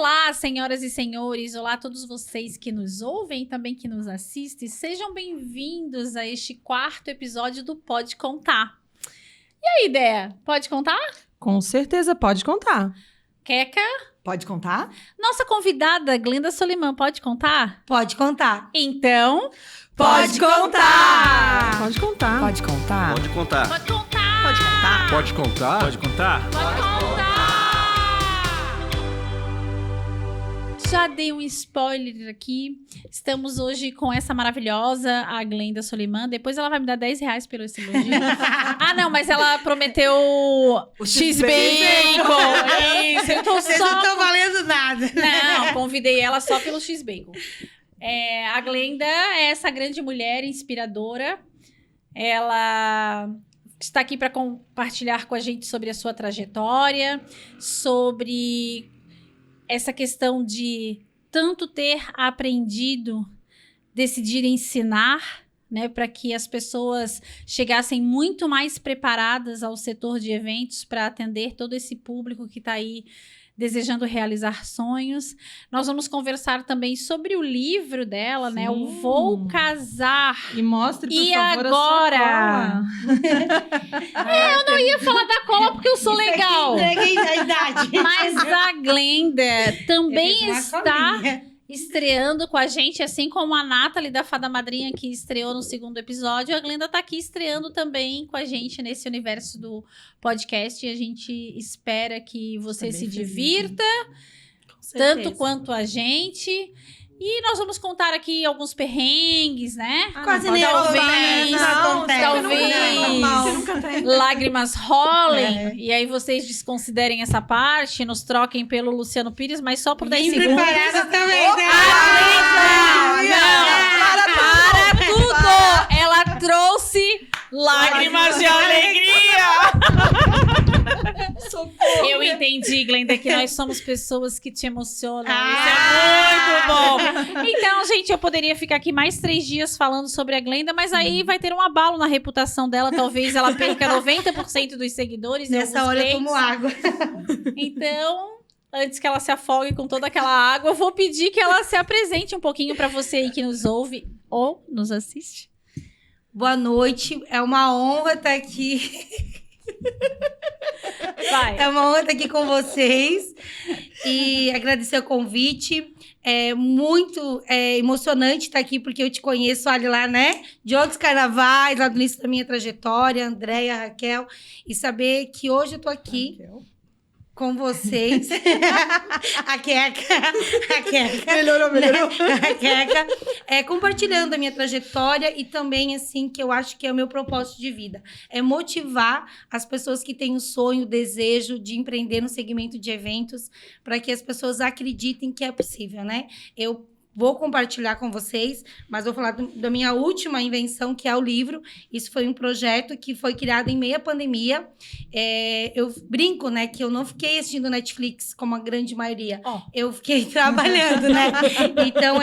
Olá, senhoras e senhores, olá a todos vocês que nos ouvem e também que nos assistem. Sejam bem-vindos a este 4º episódio do Pode Contar. E aí, Dé, pode contar? Com certeza, pode contar. Queca? Pode contar? Nossa convidada, Glenda Solimã, pode contar? Pode contar. Então, Pode contar! Pode contar. Pode contar? Pode contar. pode contar! Pode contar? Pode contar? Pode contar? Pode contar! Já dei um spoiler aqui. Estamos hoje com essa maravilhosa, a Glenda Solimã. Depois ela vai me dar R$10 pelo esse elogio. Ah, não, mas ela prometeu o X-Bacon. Isso, eu tô Vocês só... não estão valendo nada. Não, convidei ela só pelo X-Bacon. A Glenda é essa grande mulher inspiradora. Ela está aqui para compartilhar com a gente sobre a sua trajetória, sobre essa questão de tanto ter aprendido, decidir ensinar, né, para que as pessoas chegassem muito mais preparadas ao setor de eventos para atender todo esse público que está aí desejando realizar sonhos. Nós vamos conversar também sobre o livro dela, né? O Vou Casar. E mostre, por E favor, agora? a sua cola. Eu não ia falar da cola porque eu sou legal. Entreguei a idade. Mas a Glenda também Eu fiz uma está colinha. estreando com a gente, assim como a Nathalie da Fada Madrinha, que estreou no 2º episódio. A Glenda tá aqui estreando também com a gente nesse universo do podcast. E a gente espera que você Tá se bem feliz, divirta, Com certeza. tanto quanto a gente. E nós vamos contar aqui alguns perrengues, né? Quase não nem pode talvez, acontece, não acontece. talvez. Normal. Nunca tem. Lágrimas rolem, É. e aí vocês desconsiderem essa parte, nos troquem pelo Luciano Pires, mas só por 10 Bem segundos. preparada também, né? Para tudo! Ela trouxe lágrimas de alegria! Eu entendi, Glenda, que nós somos pessoas que te emocionam. Isso é muito bom! Então, gente, eu poderia ficar aqui mais 3 dias falando sobre a Glenda, mas aí vai ter um abalo na reputação dela. Talvez ela perca 90% dos seguidores. em Nessa alguns hora eu takes. tomo água. Então, antes que ela se afogue com toda aquela água, eu vou pedir que ela se apresente um pouquinho pra você aí que nos ouve ou nos assiste. Boa noite. É uma honra estar aqui. Vai. É uma honra estar aqui com vocês. E agradecer o convite. É muito emocionante estar aqui, porque eu te conheço, olha lá, né? De outros carnavais, lá do início da minha trajetória, Andréia, Raquel. E saber que hoje eu tô aqui com vocês. A Queca. Melhorou. A Queca. Compartilhando a minha trajetória e também, assim, que eu acho que é o meu propósito de vida. É motivar as pessoas que têm o sonho, o desejo de empreender no segmento de eventos, para que as pessoas acreditem que é possível, né? Eu vou compartilhar com vocês, mas vou falar da minha última invenção, que é o livro. Isso foi um projeto que foi criado em meia pandemia. Eu brinco, né, que eu não fiquei assistindo Netflix como a grande maioria. Eu fiquei trabalhando, né? Então,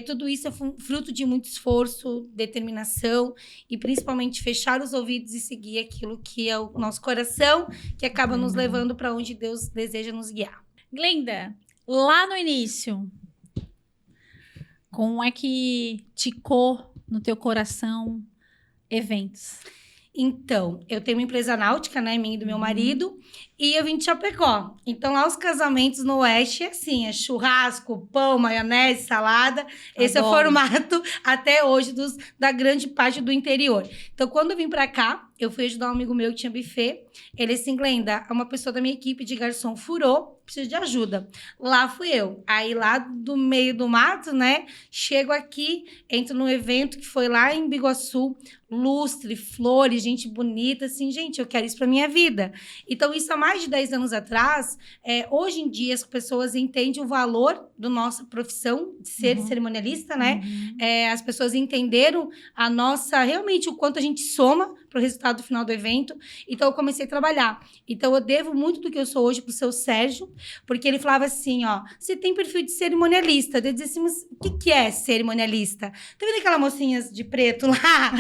tudo isso é fruto de muito esforço, determinação e, principalmente, fechar os ouvidos e seguir aquilo que é o nosso coração, que acaba nos levando para onde Deus deseja nos guiar. Glenda, lá no início, como é que ticou no teu coração eventos? Então, eu tenho uma empresa náutica, né, minha e do meu marido, e eu vim de Chapecó. Então, lá os casamentos no Oeste é assim, é churrasco, pão, maionese, salada. Esse é o Adoro. formato, até hoje, da grande parte do interior. Então, quando eu vim pra cá, eu fui ajudar um amigo meu que tinha buffet. Ele assim, Glenda, uma pessoa da minha equipe de garçom furou, precisa de ajuda. Lá fui eu. Aí, lá do meio do mato, né, chego aqui, entro num evento que foi lá em Biguaçu, lustre, flores, gente bonita, assim, gente, eu quero isso pra minha vida. Então, isso há mais de 10 anos atrás, hoje em dia as pessoas entendem o valor da nossa profissão de ser cerimonialista, né? As pessoas entenderam realmente o quanto a gente soma pro resultado resultado do final do evento. Então, eu comecei a trabalhar. Então, eu devo muito do que eu sou hoje pro seu Sérgio, porque ele falava assim, ó, você tem perfil de cerimonialista. Eu dizia assim, mas o que é cerimonialista? Tá vendo aquela mocinha de preto lá?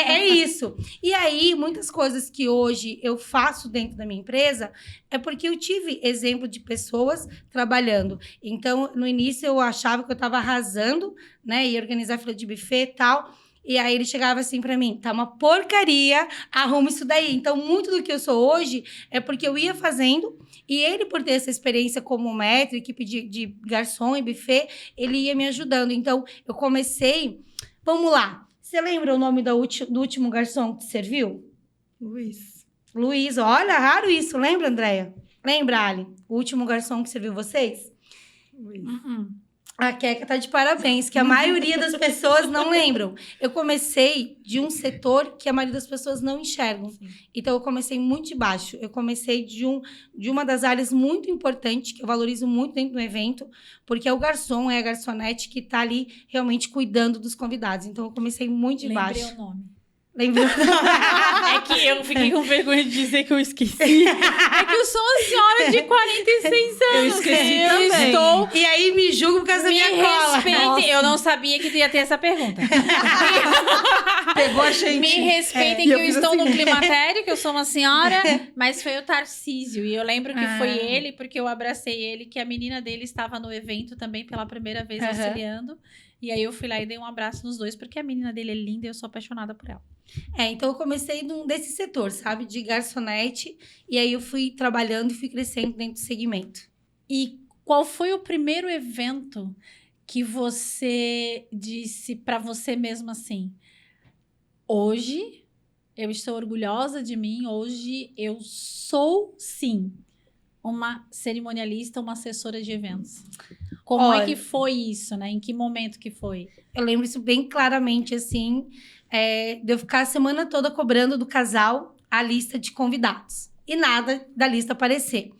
É isso. E aí, muitas coisas que hoje eu faço dentro da minha empresa é porque eu tive exemplo de pessoas trabalhando. Então, no início, eu achava que eu estava arrasando, né? Ia organizar fila de buffet e tal. E aí, ele chegava assim para mim, tá uma porcaria, arruma isso daí. Então, muito do que eu sou hoje é porque eu ia fazendo. E ele, por ter essa experiência como maître, equipe de garçom e buffet, ele ia me ajudando. Então, eu comecei... Vamos lá. Você lembra o nome do último garçom que te serviu? Luiz, olha, raro isso. Lembra, Andréia? Lembra, Ali? O último garçom que serviu vocês? A Queca tá de parabéns, que a maioria das pessoas não lembram. Eu comecei de um setor que a maioria das pessoas não enxergam. Sim. Então, eu comecei muito de baixo. Eu comecei de uma das áreas muito importantes, que eu valorizo muito dentro do evento, porque é o garçom, é a garçonete que tá ali realmente cuidando dos convidados. Então, eu comecei muito de baixo. Lembrei o nome. Lembrou? É que eu fiquei com vergonha de dizer que eu esqueci. É que eu sou uma senhora de 46 anos. Eu esqueci também. E aí me julgo por causa da minha cola. Respeitem. Eu não sabia que tu ia ter essa pergunta. Pegou a gente. Me respeitem que eu estou no climatério, que eu sou uma senhora, mas foi o Tarcísio. E eu lembro que foi ele, porque eu abracei ele, que a menina dele estava no evento também pela primeira vez auxiliando. E aí eu fui lá e dei um abraço nos dois, porque a menina dele é linda e eu sou apaixonada por ela. Então eu comecei desse setor, sabe? De garçonete. E aí eu fui trabalhando e fui crescendo dentro do segmento. E qual foi o primeiro evento que você disse pra você mesmo assim? Hoje eu estou orgulhosa de mim, hoje eu sou, sim, uma cerimonialista, uma assessora de eventos. Como é que foi isso, né? Em que momento que foi? Eu lembro isso bem claramente, assim, de eu ficar a semana toda cobrando do casal a lista de convidados. E nada da lista aparecer.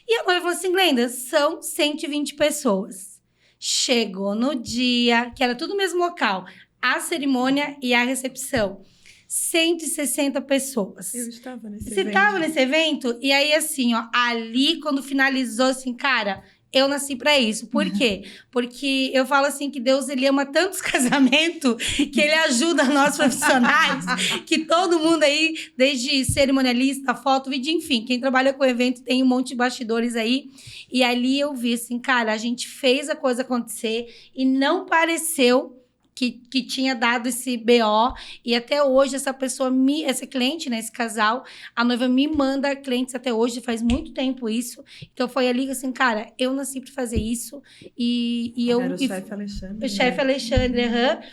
E a noiva falou assim, Glenda, são 120 pessoas. Chegou no dia, que era tudo no mesmo local, a cerimônia e a recepção. 160 pessoas. Eu estava nesse evento. Você estava nesse evento? E aí, assim, ó, ali, quando finalizou, assim, cara... Eu nasci pra isso. Por quê? Porque eu falo assim que Deus, ele ama tantos casamentos que ele ajuda nós profissionais, que todo mundo aí, desde cerimonialista, foto, vídeo, enfim, quem trabalha com evento tem um monte de bastidores aí. E ali eu vi assim, cara, a gente fez a coisa acontecer e não pareceu que tinha dado esse BO, e até hoje essa pessoa, essa cliente, né, esse casal, a noiva me manda clientes até hoje, faz muito tempo isso, então foi ali assim, cara, eu nasci pra fazer isso, e eu... Era o chefe Alexandre. O chefe Alexandre,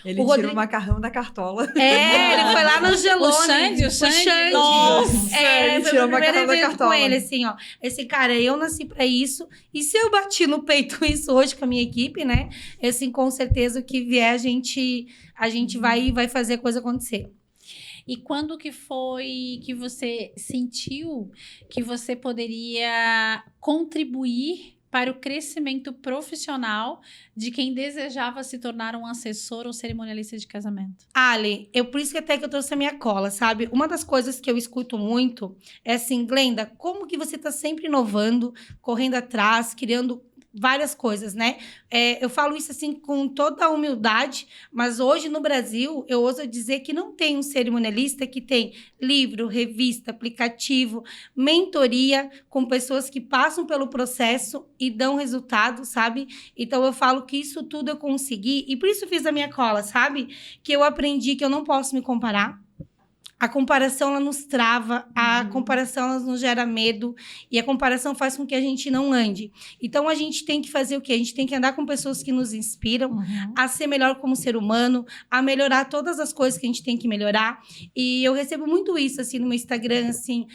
Ele tirou o macarrão da cartola. Ele foi lá no Gelone. O Xande. Nossa! Ele foi tirou o o macarrão primeiro da evento cartola. com ele, assim, ó. Esse cara, eu nasci pra isso, e se eu bati no peito isso hoje com a minha equipe, né, assim, com certeza o que vier, a gente vai fazer a coisa acontecer. E quando que foi que você sentiu que você poderia contribuir para o crescimento profissional de quem desejava se tornar um assessor ou cerimonialista de casamento? Ali, por isso que até que eu trouxe a minha cola, sabe? Uma das coisas que eu escuto muito é assim, Glenda, como que você tá sempre inovando, correndo atrás, criando várias coisas, né? Eu falo isso assim com toda a humildade, mas hoje no Brasil, eu ouso dizer que não tem um cerimonialista que tem livro, revista, aplicativo, mentoria com pessoas que passam pelo processo e dão resultado, sabe? Então, eu falo que isso tudo eu consegui e por isso eu fiz a minha cola, sabe? Que eu aprendi que eu não posso me comparar. A comparação, ela nos trava, a comparação, ela nos gera medo, e a comparação faz com que a gente não ande. Então, a gente tem que fazer o quê? A gente tem que andar com pessoas que nos inspiram a ser melhor como ser humano, a melhorar todas as coisas que a gente tem que melhorar. E eu recebo muito isso, assim, no meu Instagram, assim,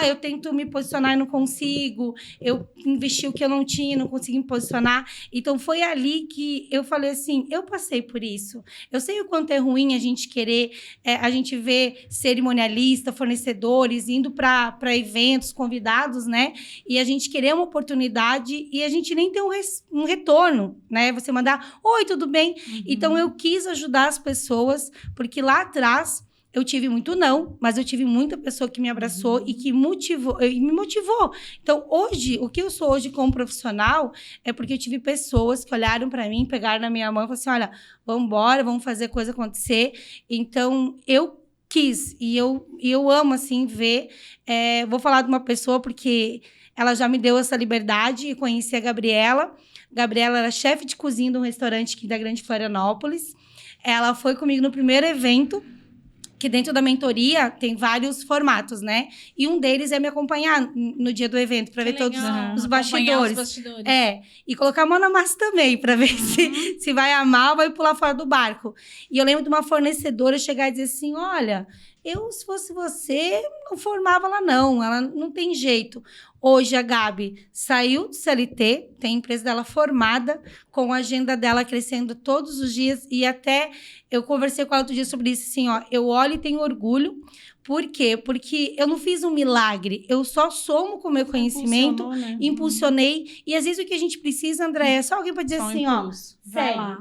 eu tento me posicionar e não consigo, eu investi o que eu não tinha, não consegui me posicionar. Então, foi ali que eu falei assim, eu passei por isso. Eu sei o quanto é ruim a gente querer, a gente ver cerimonialista, fornecedores, indo para eventos, convidados, né? E a gente querer uma oportunidade e a gente nem ter um retorno, né? Você mandar, oi, tudo bem? Então, eu quis ajudar as pessoas, porque lá atrás Eu tive muito não, mas eu tive muita pessoa que me abraçou e que me motivou. Então, hoje, o que eu sou hoje como profissional é porque eu tive pessoas que olharam para mim, pegaram na minha mão e falaram assim, olha, vamos embora, vamos fazer a coisa acontecer. Então, eu quis e eu amo, assim, ver... vou falar de uma pessoa porque ela já me deu essa liberdade e conheci a Gabriela. Gabriela era chefe de cozinha de um restaurante aqui da Grande Florianópolis. Ela foi comigo no primeiro evento, que dentro da mentoria tem vários formatos, né? E um deles é me acompanhar no dia do evento, para ver todos os bastidores. E colocar a mão na massa também, para ver se vai amar ou vai pular fora do barco. E eu lembro de uma fornecedora chegar e dizer assim, olha, se fosse você, não formava ela não, ela não tem jeito. Hoje a Gabi saiu do CLT, tem a empresa dela formada, com a agenda dela crescendo todos os dias, e até eu conversei com ela outro dia sobre isso, assim, ó, eu olho e tenho orgulho. Por quê? Porque eu não fiz um milagre, eu só somo com o meu conhecimento, impulsionei, e às vezes o que a gente precisa, André, é só alguém para dizer só assim, ó,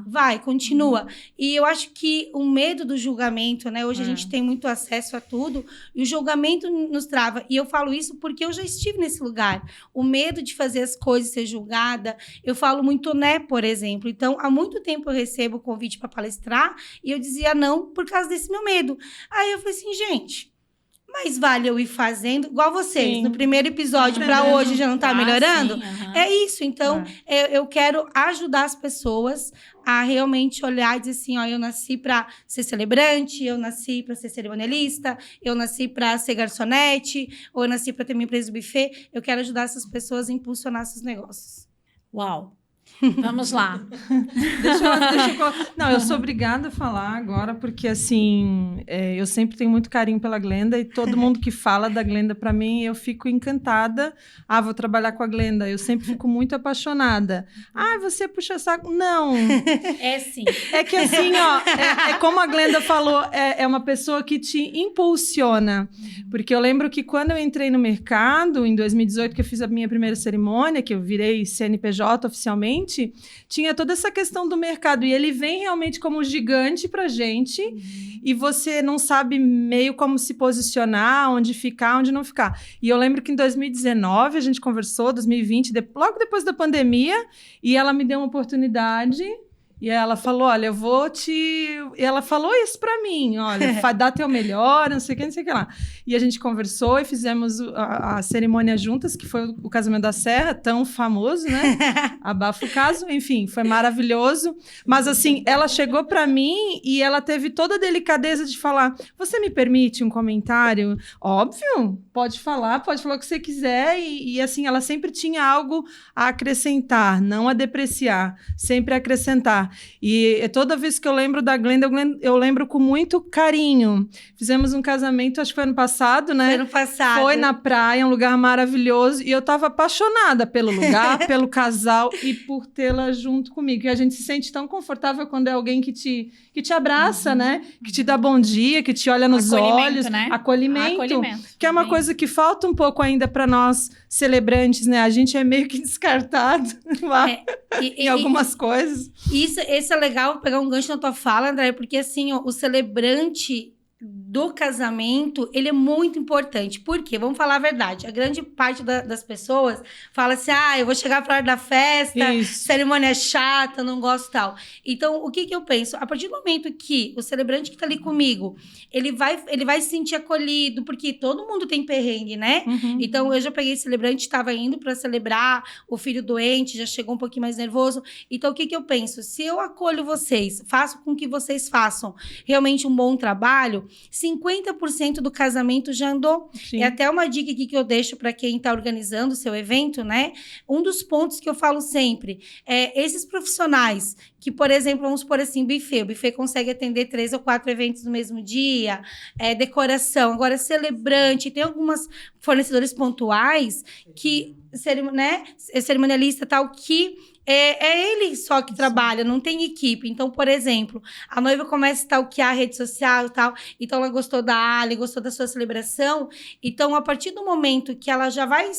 vai, continua. E eu acho que o medo do julgamento, né, hoje a gente tem muito acesso a tudo, e o julgamento nos trava, e eu falo isso porque eu já estive nesse lugar, o medo de fazer as coisas, ser julgada, eu falo muito né, por exemplo, então há muito tempo eu recebo o convite para palestrar, e eu dizia não por causa desse meu medo. Aí eu falei assim, gente, mas vale eu ir fazendo, igual vocês, no primeiro episódio para hoje já não tá melhorando? Sim, é isso, então eu quero ajudar as pessoas a realmente olhar e dizer assim, ó, eu nasci para ser celebrante, eu nasci para ser cerimonialista, eu nasci para ser garçonete, ou eu nasci para ter minha empresa de buffet. Eu quero ajudar essas pessoas a impulsionar esses negócios. Uau! Vamos lá. Não, eu sou obrigada a falar agora, porque assim, eu sempre tenho muito carinho pela Glenda e todo mundo que fala da Glenda para mim, eu fico encantada. Ah, vou trabalhar com a Glenda. Eu sempre fico muito apaixonada. Ah, você puxa saco? Não. É sim. É que assim, ó, é como a Glenda falou, é uma pessoa que te impulsiona. Porque eu lembro que quando eu entrei no mercado, em 2018, que eu fiz a minha primeira cerimônia, que eu virei CNPJ oficialmente, tinha toda essa questão do mercado, e ele vem realmente como um gigante pra gente, e você não sabe meio como se posicionar, onde ficar, onde não ficar. E eu lembro que em 2019 a gente conversou, 2020, logo depois da pandemia, e ela me deu uma oportunidade. E ela falou, olha, eu vou te... E ela falou isso pra mim, olha, dá teu melhor, não sei o que lá. E a gente conversou e fizemos a cerimônia juntas, que foi o casamento da Serra, tão famoso, né? Abafa o caso, enfim, foi maravilhoso. Mas assim, ela chegou pra mim e ela teve toda a delicadeza de falar, você me permite um comentário? Óbvio, pode falar o que você quiser. E assim, ela sempre tinha algo a acrescentar, não a depreciar, sempre a acrescentar. E toda vez que eu lembro da Glenda, eu lembro com muito carinho. Fizemos um casamento, acho que foi ano passado, né? Foi ano passado. Foi na praia, um lugar maravilhoso. E eu tava apaixonada pelo lugar, pelo casal e por tê-la junto comigo. E a gente se sente tão confortável quando é alguém que te abraça, né? Que te dá bom dia, que te olha nos olhos. Né? Acolhimento. Que é uma coisa que falta um pouco ainda para nós celebrantes, né? A gente é meio que descartado em algumas coisas. Esse é legal, vou pegar um gancho na tua fala, André, porque assim, ó, o celebrante do casamento, ele é muito importante. Por quê? Vamos falar a verdade. A grande parte das pessoas fala assim, eu vou chegar para hora da festa, cerimônia é chata, não gosto tal. Então, o que eu penso? A partir do momento que o celebrante que tá ali comigo, ele vai se sentir acolhido, porque todo mundo tem perrengue, né? Então, eu já peguei celebrante, estava indo para celebrar o filho doente, já chegou um pouquinho mais nervoso. Então, o que eu penso? Se eu acolho vocês, faço com que vocês façam realmente um bom trabalho, 50% do casamento já andou. Sim. E até uma dica aqui que eu deixo para quem está organizando o seu evento, né? Um dos pontos que eu falo sempre é esses profissionais que, por exemplo, vamos supor assim, buffet. O buffet consegue atender 3 ou 4 eventos no mesmo dia, decoração. Agora, celebrante, tem algumas fornecedores pontuais que né, cerimonialista tal, que é ele só que trabalha, não tem equipe. Então, por exemplo, a noiva começa a stalkear a rede social e tal, então ela gostou da Ali, gostou da sua celebração, então a partir do momento que ela já vai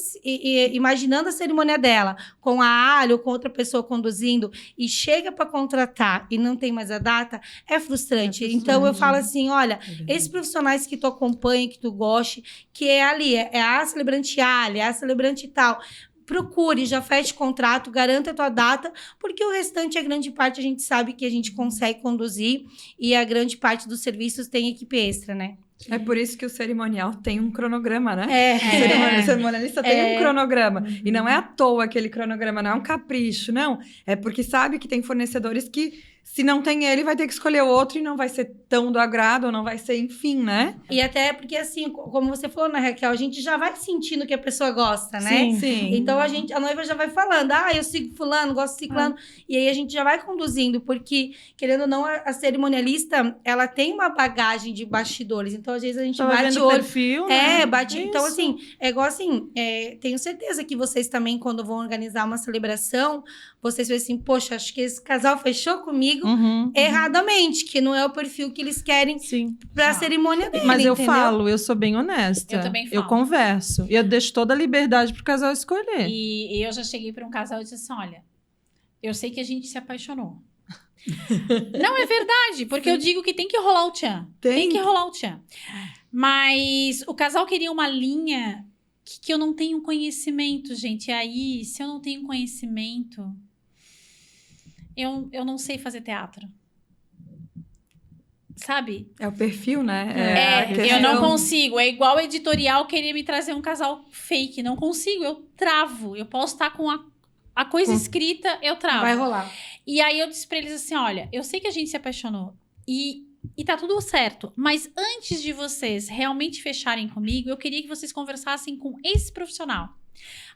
imaginando a cerimônia dela, com a Ali ou com outra pessoa conduzindo, e chega para contratar e não tem mais a data, é frustrante. Então eu falo assim, olha, esses profissionais que tu acompanha, que tu goste, que é ali, é a celebrante Ali, é a celebrante tal, procure, já feche contrato, garanta a tua data, porque o restante, a grande parte, a gente sabe que a gente consegue conduzir e a grande parte dos serviços tem equipe extra, né? É por isso que o cerimonial tem um cronograma, né? O cerimonialista tem um cronograma. E não é à toa aquele cronograma, não é um capricho, não. É porque sabe que tem fornecedores que, se não tem ele, vai ter que escolher outro e não vai ser tão do agrado, ou não vai ser, enfim, né? E até porque, assim, como você falou, né, Raquel, a gente já vai sentindo que a pessoa gosta, né? Sim. Sim. Então, a noiva já vai falando, eu sigo fulano, gosto de ciclano. E aí, a gente já vai conduzindo, porque, querendo ou não, a cerimonialista, ela tem uma bagagem de bastidores. Então, às vezes, a gente bate o olho. Perfil, né? Bate. Isso. Então, assim, é igual assim, tenho certeza que vocês também, quando vão organizar uma celebração, vocês veem assim, poxa, acho que esse casal fechou comigo erradamente, que não é o perfil que eles querem Sim. pra cerimônia dele, Mas eu entendeu? falo, eu sou bem honesta. Eu também falo. Eu converso. E eu deixo toda a liberdade pro casal escolher. E eu já cheguei para um casal e disse assim, olha, eu sei que a gente se apaixonou. Não, é verdade, porque eu digo que tem que rolar o tchan. Tem que rolar o tchan. Mas o casal queria uma linha que eu não tenho conhecimento, gente. E aí, se eu não tenho conhecimento, eu não sei fazer teatro. Sabe? É o perfil, né? Eu não consigo. É igual o editorial querer me trazer um casal fake. Não consigo, eu travo. Eu posso estar com a coisa escrita, eu travo. Vai rolar. E aí eu disse pra eles assim, olha, eu sei que a gente se apaixonou e tá tudo certo, mas antes de vocês realmente fecharem comigo, eu queria que vocês conversassem com esse profissional.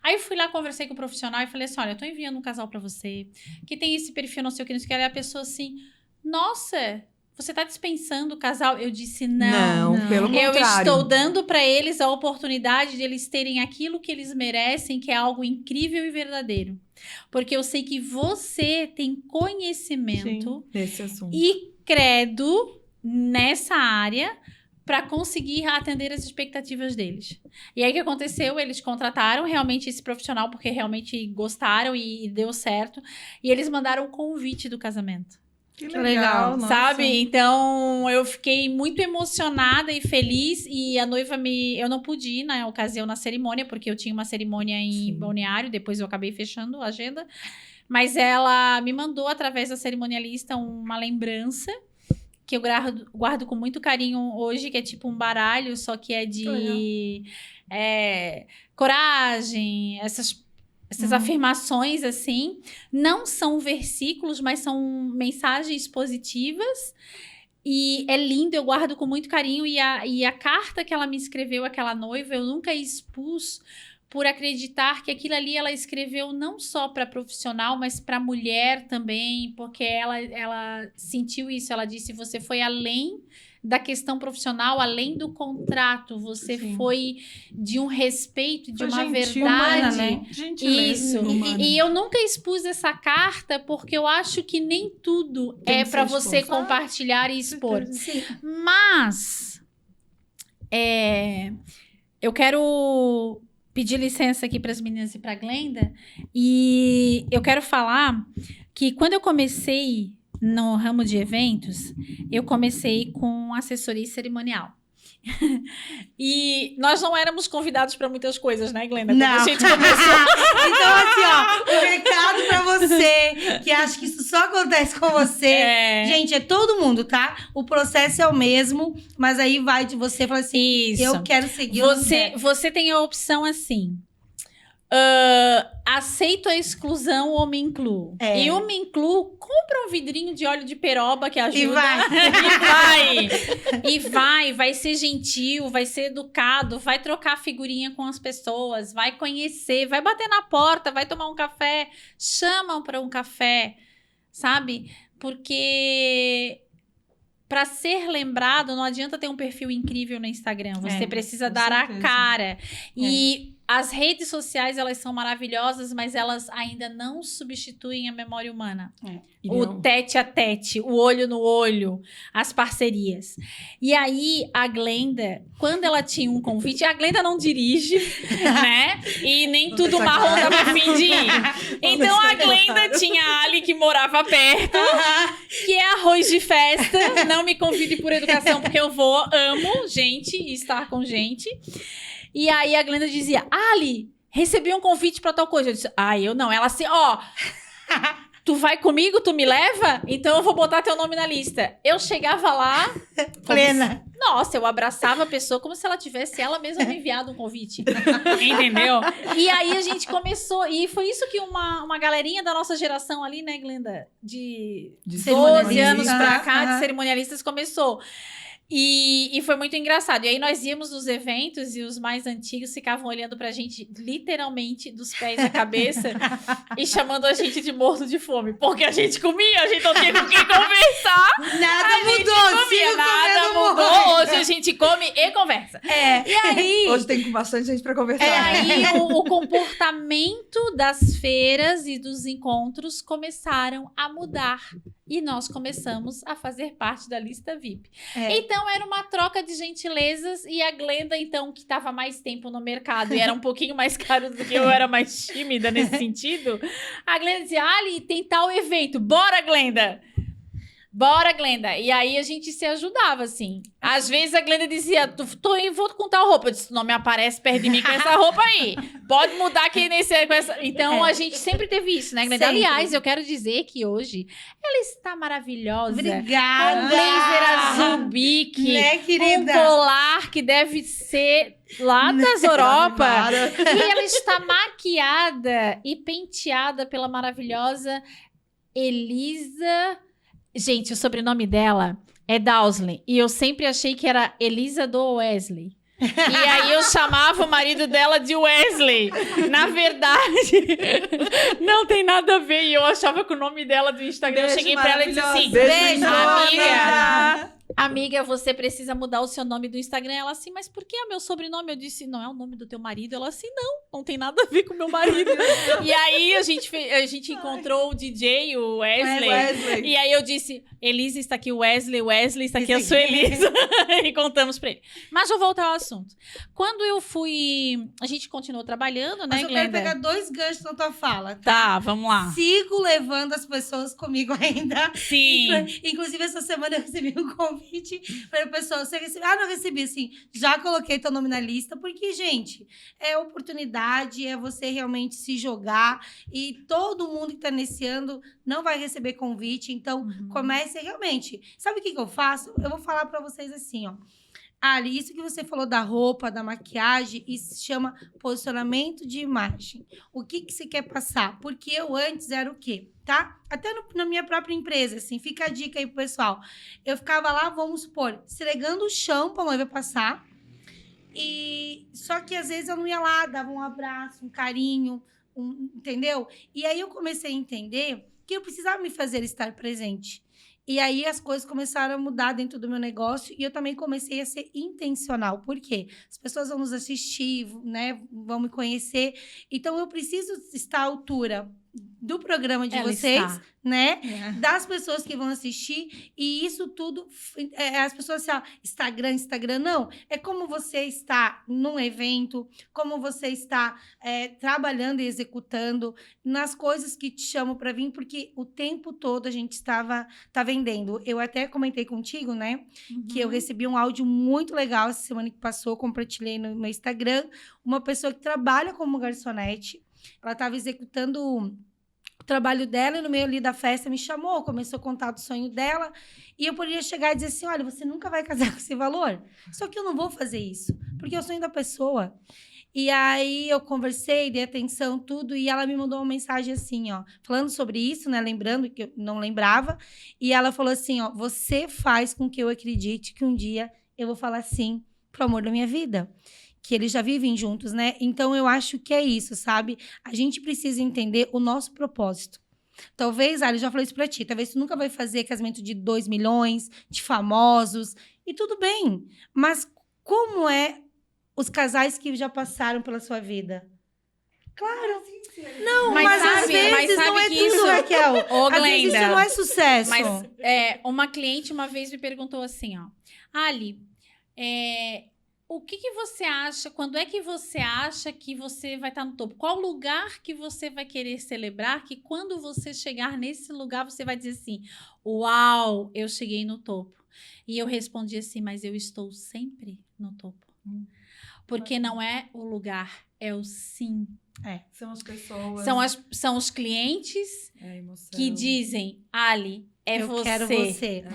Aí eu fui lá, conversei com o profissional e falei assim, olha, eu tô enviando um casal pra você, que tem esse perfil, não sei o que, não sei o que. Aí a pessoa assim, nossa, você tá dispensando o casal? Eu disse, não. Pelo Eu contrário. estou dando para eles a oportunidade de eles terem aquilo que eles merecem, que é algo incrível e verdadeiro. Porque eu sei que você tem conhecimento Nesse assunto. e credo nessa área para conseguir atender as expectativas deles. E aí o que aconteceu? Eles contrataram realmente esse profissional porque realmente gostaram e deu certo. E eles mandaram o convite do casamento. Que legal, nossa. Sabe? Então, eu fiquei muito emocionada e feliz. E a noiva eu não pude ir na ocasião, na cerimônia, porque eu tinha uma cerimônia em Balneário. Depois eu acabei fechando a agenda. Mas ela me mandou, através da cerimonialista, uma lembrança que eu guardo com muito carinho hoje, que é tipo um baralho, só que é de coragem, essas afirmações, assim, não são versículos, mas são mensagens positivas. E é lindo, eu guardo com muito carinho. E a carta que ela me escreveu, aquela noiva, eu nunca expus por acreditar que aquilo ali ela escreveu não só para profissional, mas para mulher também, porque ela sentiu isso. Ela disse, você foi além da questão profissional, além do contrato, você foi de um respeito, de uma verdade. Humana, né? Isso. Humana. E eu nunca expus essa carta porque eu acho que nem tudo Tem é que para ser você exposto. compartilhar e expor. Sim. Mas eu quero pedir licença aqui para as meninas e para a Glenda, e eu quero falar que quando eu comecei no ramo de eventos, eu comecei com assessoria cerimonial. E nós não éramos convidados para muitas coisas, né, Glenda? Quando Não. a gente começou. Então, assim, ó, o recado pra você que acha que isso só acontece com você. Gente, é todo mundo, tá? O processo é o mesmo, mas aí vai de você falar assim: Isso. eu quero seguir. eu não quero. Você tem a opção assim. Aceito a exclusão ou me incluo? E o me incluo, compra um vidrinho de óleo de peroba que ajuda. E vai ser gentil, vai ser educado, vai trocar figurinha com as pessoas, vai conhecer, vai bater na porta, vai tomar um café, chamam para um café, sabe? Porque para ser lembrado, não adianta ter um perfil incrível no Instagram. Você precisa dar certeza. a cara. E as redes sociais, elas são maravilhosas, mas elas ainda não substituem a memória humana. O tete a tete, o olho no olho, as parcerias. E aí, a Glenda, quando ela tinha um convite, a Glenda não dirige, né? E nem tudo marrom dava fim de ir. Então, a Glenda tinha a Ali que morava perto, que é arroz de festa. Não me convide por educação, porque eu amo gente e estar com gente. E aí, a Glenda dizia, Ali, recebi um convite pra tal coisa. Eu disse, eu não. Ela assim, tu vai comigo, tu me leva? Então eu vou botar teu nome na lista. Eu chegava lá... Plena. Nossa, eu abraçava a pessoa como se ela tivesse ela mesma me enviado um convite. Entendeu? E aí a gente começou... E foi isso que uma galerinha da nossa geração ali, né, Glenda? De 12 anos pra cá, de cerimonialistas, começou. E foi muito engraçado. E aí nós íamos nos eventos e os mais antigos ficavam olhando pra gente literalmente dos pés à cabeça e chamando a gente de morto de fome. Porque a gente comia, a gente não tinha com quem conversar. Nada mudou, nada mudou. Hoje a gente come e conversa. E aí... Hoje tem bastante gente pra conversar. Aí o comportamento das feiras e dos encontros começaram a mudar. E nós começamos a fazer parte da lista VIP. Então, era uma troca de gentilezas. E a Glenda, então, que estava mais tempo no mercado e era um pouquinho mais caro do que eu era mais tímida nesse sentido, a Glenda dizia, Ali, tem tal evento. Bora, Glenda! Bora, Glenda. E aí, a gente se ajudava, assim. Às vezes, a Glenda dizia, vou com tal roupa. Eu disse, não me aparece perto de mim com essa roupa aí. Pode mudar aqui nesse... Com essa... Então, a gente sempre teve isso, né, Glenda? Sempre. Aliás, eu quero dizer que hoje ela está maravilhosa. Obrigada. Com um blazer azul bique. Né, querida? Um colar que deve ser lá das Europa. E ela está maquiada e penteada pela maravilhosa Elisa... Gente, o sobrenome dela é Dowsley. E eu sempre achei que era Elisa do Wesley. E aí eu chamava o marido dela de Wesley. Na verdade, não tem nada a ver. E eu achava que o nome dela do Instagram... Beijo, eu cheguei pra ela e disse assim... beijo, amiga... Amiga, você precisa mudar o seu nome do Instagram. Ela assim, mas por que é meu sobrenome? Eu disse, não é o nome do teu marido. Ela assim, não tem nada a ver com o meu marido. E aí a gente encontrou o DJ, o Wesley. E aí eu disse, Elisa está aqui o Wesley está aqui a sua Elisa. E contamos pra ele. Mas vou voltar ao assunto. Quando eu fui... A gente continuou trabalhando, né, Mas eu Glenda? quero pegar 2 ganchos na tua fala, Tá, vamos lá. Sigo levando as pessoas comigo ainda. Sim. Inclusive, essa semana eu recebi um convite. Falei, pessoal, você recebeu? Não recebi, assim. Já coloquei teu nome na lista, porque, gente, é oportunidade, é você realmente se jogar. E todo mundo que tá iniciando não vai receber convite. Então, comece realmente. Sabe o que eu faço? Eu vou falar pra vocês assim, ó. Ali, isso que você falou da roupa, da maquiagem, isso se chama posicionamento de imagem. O que você quer passar? Porque eu antes era o quê? Tá? Até na minha própria empresa, assim, fica a dica aí pro pessoal. Eu ficava lá, vamos supor, esfregando o chão pra noiva passar. E só que às vezes eu não ia lá, dava um abraço, um carinho, entendeu? E aí eu comecei a entender que eu precisava me fazer estar presente. E aí as coisas começaram a mudar dentro do meu negócio e eu também comecei a ser intencional. Por quê? As pessoas vão nos assistir, né? Vão me conhecer. Então eu preciso estar à altura do programa de vocês, né? Das pessoas que vão assistir. E isso tudo, as pessoas assim, Instagram, não. É como você está num evento, como você está trabalhando e executando, nas coisas que te chamam para vir, porque o tempo todo a gente tá vendendo. Eu até comentei contigo, né? Que eu recebi um áudio muito legal essa semana que passou, compartilhei no meu Instagram. Uma pessoa que trabalha como garçonete, ela estava executando o trabalho dela e no meio ali da festa me chamou, começou a contar do sonho dela e eu poderia chegar e dizer assim, olha, você nunca vai casar com esse valor. Só que eu não vou fazer isso, porque é o sonho da pessoa. E aí eu conversei, dei atenção, tudo, e ela me mandou uma mensagem assim, ó, falando sobre isso, né, lembrando que eu não lembrava, e ela falou assim, ó, você faz com que eu acredite que um dia eu vou falar sim pro amor da minha vida. Que eles já vivem juntos, né? Então, eu acho que é isso, sabe? A gente precisa entender o nosso propósito. Talvez, Ali, eu já falei isso pra ti, talvez tu nunca vai fazer casamento de 2 milhões, de famosos, e tudo bem. Mas como é os casais que já passaram pela sua vida? Claro. Não, mas às vezes não é tudo, Raquel. Ô, Às vezes isso não é sucesso. Mas uma cliente uma vez me perguntou assim, ó. Ali, o que você acha, quando é que você acha que você vai estar no topo? Qual lugar que você vai querer celebrar que quando você chegar nesse lugar você vai dizer assim, uau, eu cheguei no topo. E eu respondi assim, mas eu estou sempre no topo. Porque não é o lugar, é o sim. São as pessoas. São os clientes que dizem, Ali, eu quero você.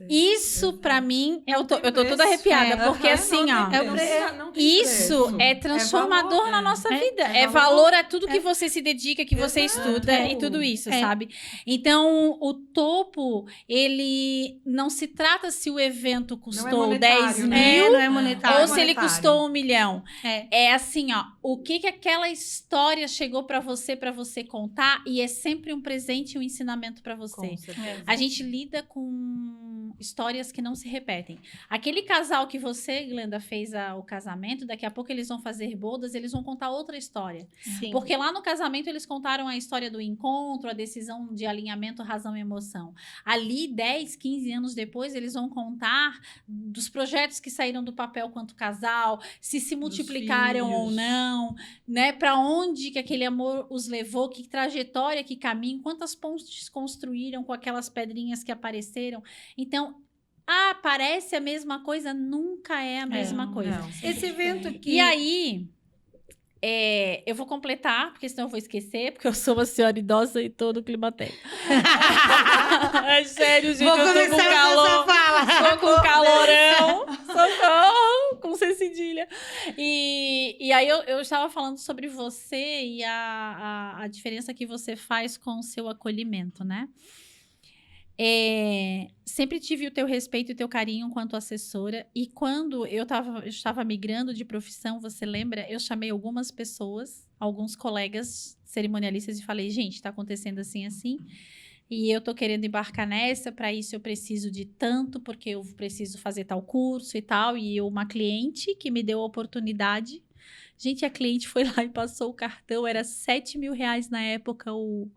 Isso, pra mim, eu tô toda arrepiada. Porque assim, ó. Isso é transformador na nossa vida. É valor a tudo que você se dedica, que você estuda e tudo isso, sabe? Então, o topo, ele não se trata se o evento custou 10 mil. Não é monetário. Ou se ele custou 1 milhão. É assim, ó. O que aquela história chegou pra você contar. E é sempre um presente e um ensinamento pra você. A gente lida com histórias que não se repetem. Aquele casal que você, Glenda, fez o casamento, daqui a pouco eles vão fazer bodas, eles vão contar outra história. Sim. Porque lá no casamento eles contaram a história do encontro, a decisão de alinhamento, razão e emoção. Ali, 10, 15 anos depois, eles vão contar dos projetos que saíram do papel quanto casal, se multiplicaram ou não, né? Para onde que aquele amor os levou, que trajetória, que caminho, quantas pontes construíram com aquelas pedrinhas que apareceram. Então, parece a mesma coisa, nunca é a mesma coisa. Não, esse evento aqui... E aí, eu vou completar, porque senão eu vou esquecer, porque eu sou uma senhora idosa e tô no climatério. É sério, gente, eu tô com calor. Tô com calorão. Socorro, com C cedilha. E aí eu estava falando sobre você e a diferença que você faz com o seu acolhimento, né? Sempre tive o teu respeito e o teu carinho enquanto assessora, e quando eu estava migrando de profissão, você lembra? Eu chamei algumas pessoas, alguns colegas cerimonialistas e falei, gente, tá acontecendo assim, assim, e eu tô querendo embarcar nessa, para isso eu preciso de tanto, porque eu preciso fazer tal curso e tal, e uma cliente que me deu a oportunidade, gente, a cliente foi lá e passou o cartão, era R$7.000 na época o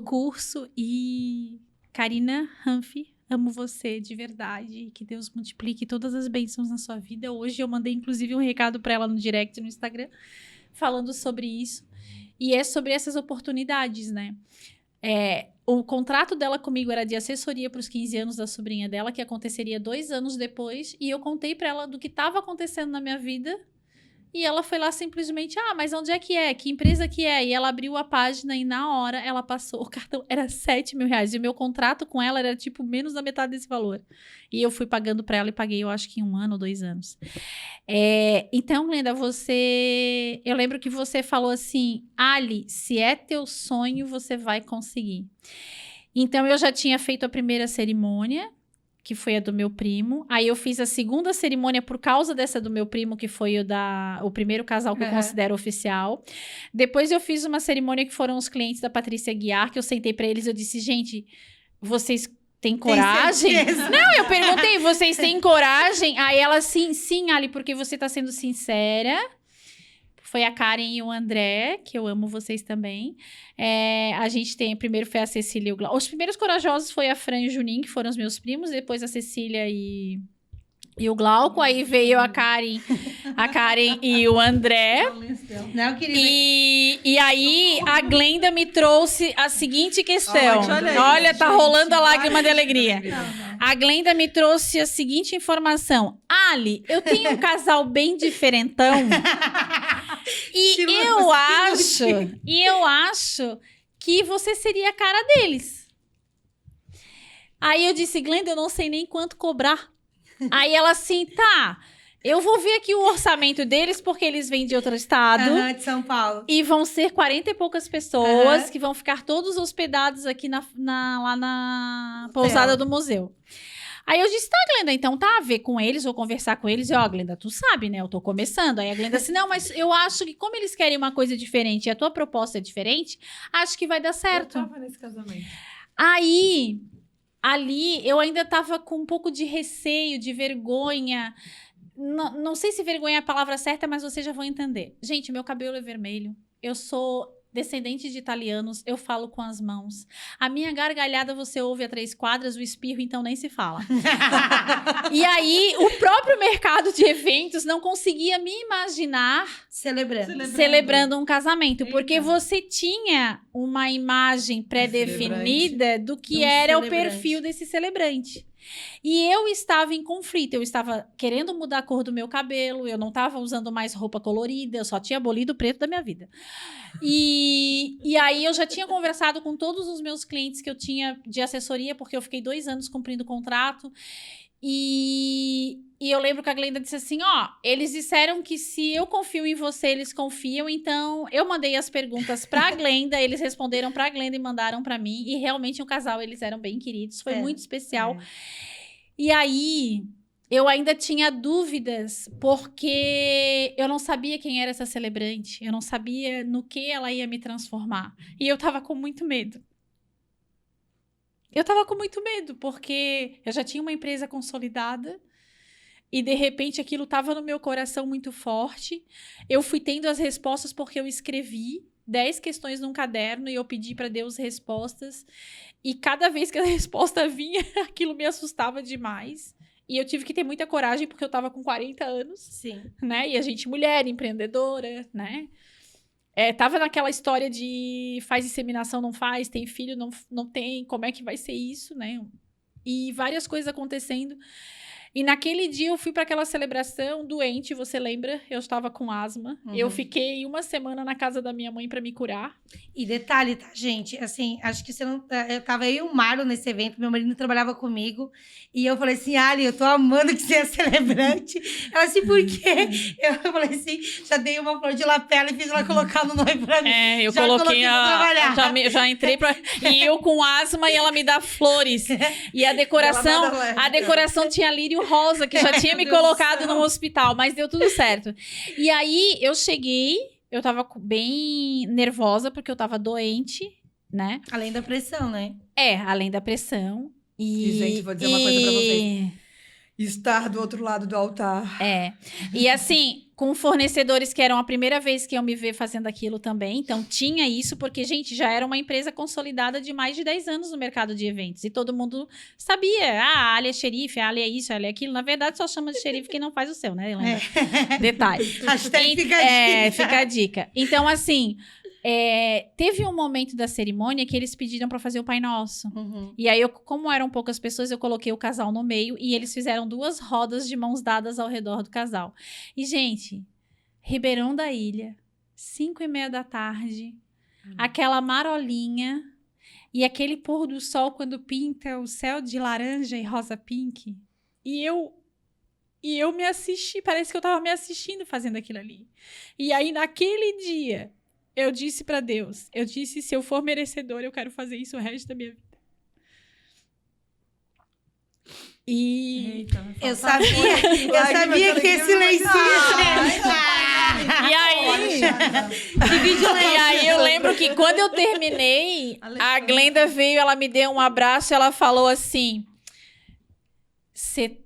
curso, e... Karina Hanfi, amo você de verdade, que Deus multiplique todas as bênçãos na sua vida. Hoje eu mandei inclusive um recado para ela no direct no Instagram, falando sobre isso, e é sobre essas oportunidades, né? O contrato dela comigo era de assessoria para os 15 anos da sobrinha dela, que aconteceria 2 anos depois, e eu contei para ela do que estava acontecendo na minha vida. E ela foi lá simplesmente, mas onde é? Que empresa que é? E ela abriu a página e na hora ela passou, o cartão era R$7.000. E o meu contrato com ela era tipo menos da metade desse valor. E eu fui pagando pra ela e paguei, eu acho que em 1 ano ou 2 anos. Então, Glenda, eu lembro que você falou assim, Ali, se é teu sonho, você vai conseguir. Então, eu já tinha feito a primeira cerimônia, que foi a do meu primo. Aí eu fiz a segunda cerimônia por causa dessa do meu primo, que foi o primeiro casal que eu considero oficial. Depois eu fiz uma cerimônia que foram os clientes da Patrícia Guiar, que eu sentei pra eles e eu disse, gente, vocês têm coragem? Não, eu perguntei, vocês têm coragem? Aí ela, sim, Ali, porque você tá sendo sincera. Foi a Karen e o André, que eu amo vocês também. A gente primeiro foi a Cecília e o Glauco. Os primeiros corajosos foi a Fran e o Juninho, que foram os meus primos. Depois a Cecília e o Glauco. Aí veio a Karen e o André. Não, querida. E aí a Glenda me trouxe a seguinte questão. Olha, tá rolando a lágrima de alegria. A Glenda me trouxe a seguinte informação. Ali, eu tenho um casal bem diferentão. E eu acho que você seria a cara deles. Aí eu disse, Glenda, eu não sei nem quanto cobrar. Aí ela assim, tá, eu vou ver aqui o orçamento deles, porque eles vêm de outro estado. De São Paulo. E vão ser 40 e poucas pessoas, que vão ficar todos hospedados aqui lá na pousada do museu. Aí eu disse, tá, Glenda, então tá, a ver com eles, vou conversar com eles. E, ó, Glenda, tu sabe, né? Eu tô começando. Aí a Glenda assim, não, mas eu acho que como eles querem uma coisa diferente e a tua proposta é diferente, acho que vai dar certo. Eu tava nesse casamento. Aí, ali, eu ainda tava com um pouco de receio, de vergonha. Não sei se vergonha é a palavra certa, mas vocês já vão entender. Gente, meu cabelo é vermelho. Eu sou descendente de italianos, eu falo com as mãos. A minha gargalhada você ouve a 3 quadras, o espirro então nem se fala. E aí, o próprio mercado de eventos não conseguia me imaginar celebrando um casamento. Eita. Porque você tinha uma imagem pré-definida do que era o perfil desse celebrante. E eu estava em conflito, eu estava querendo mudar a cor do meu cabelo, eu não estava usando mais roupa colorida, eu só tinha abolido o preto da minha vida. E aí eu já tinha conversado com todos os meus clientes que eu tinha de assessoria, porque eu fiquei 2 anos cumprindo o contrato. E eu lembro que a Glenda disse assim, ó, eles disseram que se eu confio em você, eles confiam, então eu mandei as perguntas pra Glenda, eles responderam pra Glenda e mandaram pra mim, e realmente o casal, eles eram bem queridos, foi muito especial. E aí, eu ainda tinha dúvidas, porque eu não sabia quem era essa celebrante, eu não sabia no que ela ia me transformar, e eu tava com muito medo. Eu tava com muito medo, porque eu já tinha uma empresa consolidada e, de repente, aquilo tava no meu coração muito forte. Eu fui tendo as respostas porque eu escrevi 10 questões num caderno e eu pedi para Deus respostas. E cada vez que a resposta vinha, aquilo me assustava demais. E eu tive que ter muita coragem porque eu tava com 40 anos. Sim. Né? E a gente, mulher, empreendedora, né? Tava naquela história de faz inseminação, não faz, tem filho, não tem, como é que vai ser isso, né? E várias coisas acontecendo. E naquele dia eu fui para aquela celebração doente, você lembra? Eu estava com asma. Eu fiquei 1 semana na casa da minha mãe para me curar. E detalhe, tá, gente? Assim, acho que você não... Eu tava aí e o Marlon nesse evento, meu marido trabalhava comigo. E eu falei assim, Ali, eu tô amando que você é celebrante. Ela assim, por quê? Eu falei assim, já dei uma flor de lapela e fiz ela colocar no noivo pra mim. Eu já coloquei já entrei pra... E eu com asma e ela me dá flores. E a decoração tinha lírio rosa, que já tinha me colocado no hospital, mas deu tudo certo. E aí, eu cheguei, eu tava bem nervosa, porque eu tava doente, né? Além da pressão, né? Além da pressão. E gente, vou dizer uma coisa pra vocês. Estar do outro lado do altar. E assim, com fornecedores que eram a primeira vez que eu me ver fazendo aquilo também. Então, tinha isso, porque, gente, já era uma empresa consolidada de mais de 10 anos no mercado de eventos. E todo mundo sabia. A Ali é xerife, a Ali é isso, a Ali é aquilo. Na verdade, só chama de xerife quem não faz o seu, né, Helena? Detalhe. Hashtag fica a dica. Fica a dica. Então, assim... teve um momento da cerimônia que eles pediram para fazer o Pai Nosso. E aí, como eram poucas pessoas, eu coloquei o casal no meio e eles fizeram 2 rodas de mãos dadas ao redor do casal. E, gente, Ribeirão da Ilha, 5:30 da tarde, aquela marolinha e aquele pôr do sol quando pinta o céu de laranja e rosa pink. E eu me assisti, parece que eu tava me assistindo fazendo aquilo ali. E aí, naquele dia... Eu disse pra Deus, se eu for merecedor, eu quero fazer isso o resto da minha vida. E eu sabia que esse lencinho E aí eu lembro que quando eu terminei, a Glenda veio, ela me deu um abraço, ela falou assim: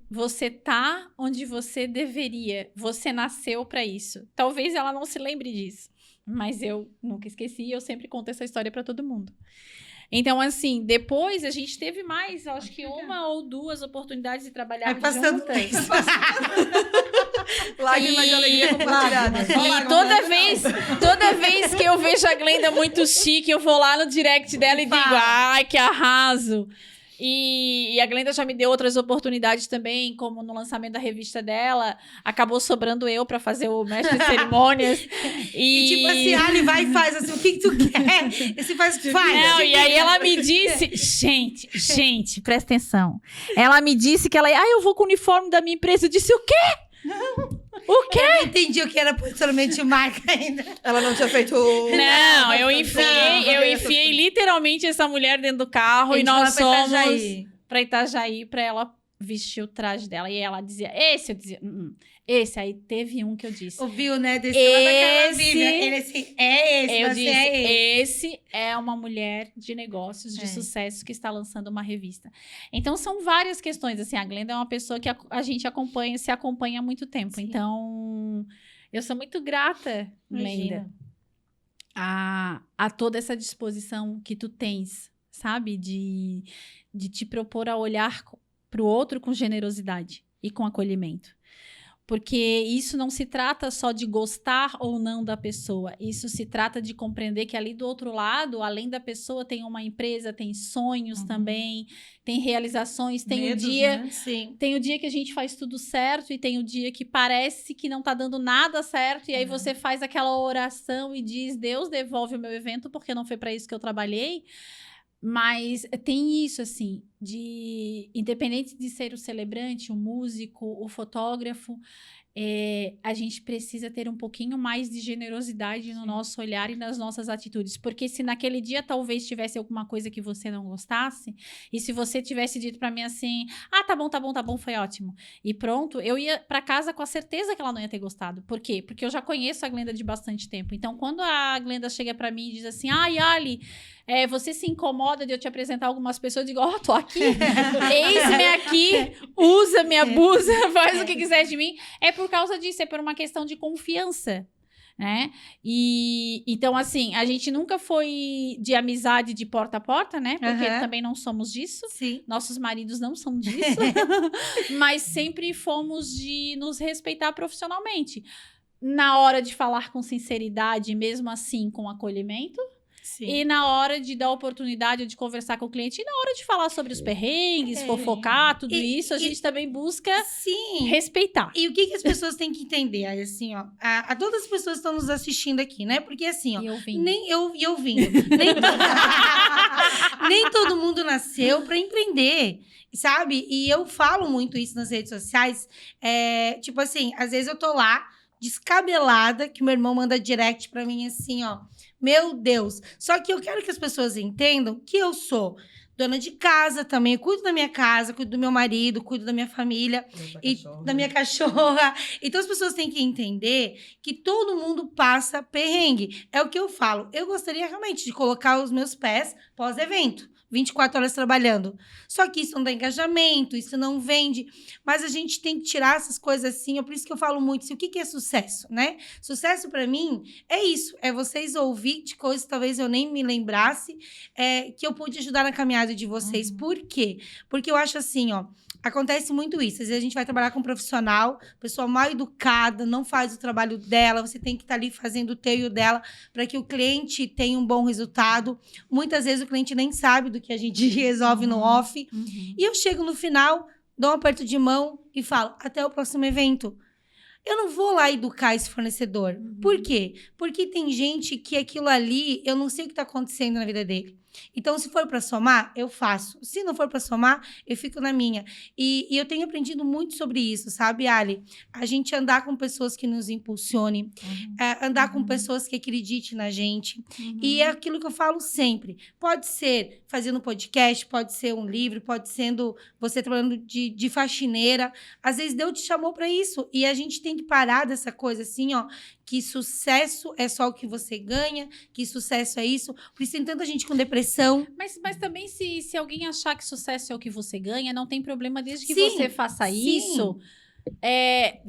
você tá onde você deveria, você nasceu pra isso. Talvez ela não se lembre disso. Mas eu nunca esqueci e eu sempre conto essa história pra todo mundo. Então, assim, depois a gente teve mais, acho que 1 ou 2 oportunidades de trabalhar juntas. Lágrimas de alegria compartilhadas. E toda vez que eu vejo a Glenda muito chique, eu vou lá no direct dela e digo, ai, que arraso. E a Glenda já me deu outras oportunidades também, como no lançamento da revista dela, acabou sobrando eu pra fazer o mestre de cerimônias. E tipo assim, Ali, vai e faz assim, o que tu quer? Esse faz. Não, e aí ela me disse, gente, presta atenção. Ela me disse que eu vou com o uniforme da minha empresa. Eu disse, o quê? Não. O quê? Eu não entendi o que era posicionamento de marca ainda. Ela não tinha feito... Não, eu enfiei literalmente essa mulher dentro do carro e nós fomos pra Itajaí pra ela vestir o traje dela. E ela dizia, esse. Eu dizia, esse. Aí teve um que eu disse. Ouviu, né? Desceu lá daquela Vivian. Ele assim, Eu você disse, é esse. esse é uma mulher de negócios, de sucesso, que está lançando uma revista. Então, são várias questões. Assim, a Glenda é uma pessoa que a gente se acompanha há muito tempo. Sim. Então, eu sou muito grata, Glenda, a toda essa disposição que tu tens, sabe? De te propor a olhar para o outro com generosidade e com acolhimento. Porque isso não se trata só de gostar ou não da pessoa. Isso se trata de compreender que ali do outro lado, além da pessoa, tem uma empresa, tem sonhos também, tem realizações, tem Medos, o dia... né? Sim. Tem o dia que a gente faz tudo certo e tem o dia que parece que não tá dando nada certo. E aí você faz aquela oração e diz, Deus, devolve o meu evento porque não foi para isso que eu trabalhei. Mas tem isso, assim, independente de ser o celebrante, o músico, o fotógrafo, a gente precisa ter um pouquinho mais de generosidade no nosso olhar e nas nossas atitudes. Porque se naquele dia talvez tivesse alguma coisa que você não gostasse, e se você tivesse dito pra mim assim, tá bom, foi ótimo, e pronto, eu ia pra casa com a certeza que ela não ia ter gostado. Por quê? Porque eu já conheço a Glenda de bastante tempo. Então, quando a Glenda chega pra mim e diz assim, Yali, você se incomoda de eu te apresentar algumas pessoas? Eu digo, tô aqui, eis-me aqui, usa-me, abusa, faz o que quiser de mim. É por causa disso, é por uma questão de confiança, né? E então, assim, a gente nunca foi de amizade de porta a porta, né? Porque também não somos disso. Sim. Nossos maridos não são disso. Mas sempre fomos de nos respeitar profissionalmente. Na hora de falar com sinceridade, mesmo assim com acolhimento. Sim. E na hora de dar oportunidade de conversar com o cliente, e na hora de falar sobre os perrengues, fofocar, tudo isso, a gente também busca respeitar. E o que as pessoas têm que entender? Aí, assim, a todas as pessoas que estão nos assistindo aqui, né? Porque assim, E ouvindo. Nem todo mundo nasceu para empreender, sabe? E eu falo muito isso nas redes sociais. Tipo assim, às vezes eu tô lá, descabelada, que meu irmão manda direct pra mim assim, meu Deus. Só que eu quero que as pessoas entendam que eu sou dona de casa também, eu cuido da minha casa, cuido do meu marido, cuido da minha família e da minha cachorra. Então as pessoas têm que entender que todo mundo passa perrengue. É o que eu falo. Eu gostaria realmente de colocar os meus pés pós-evento. 24 horas trabalhando. Só que isso não dá engajamento, isso não vende. Mas a gente tem que tirar essas coisas assim. É por isso que eu falo muito assim, o que é sucesso, né? Sucesso para mim é isso. É vocês ouvir de coisas que talvez eu nem me lembrasse, que eu pude ajudar na caminhada de vocês. Por quê? Porque eu acho assim, acontece muito isso. Às vezes a gente vai trabalhar com um profissional, pessoa mal educada, não faz o trabalho dela, você tem que estar ali fazendo o teu e o dela para que o cliente tenha um bom resultado. Muitas vezes o cliente nem sabe do que a gente resolve no off. E eu chego no final, dou um aperto de mão e falo, até o próximo evento. Eu não vou lá educar esse fornecedor. Por quê? Porque tem gente que aquilo ali, eu não sei o que está acontecendo na vida dele. Então, se for para somar, eu faço. Se não for para somar, eu fico na minha. E eu tenho aprendido muito sobre isso, sabe, Ali? A gente andar com pessoas que nos impulsionem, andar com pessoas que acreditem na gente. E é aquilo que eu falo sempre. Pode ser fazendo podcast, pode ser um livro, pode ser você trabalhando de faxineira. Às vezes, Deus te chamou para isso. E a gente tem que parar dessa coisa assim, que sucesso é só o que você ganha, que sucesso é isso. Por isso tem tanta gente com depressão. Mas também se alguém achar que sucesso é o que você ganha, não tem problema desde que você faça isso.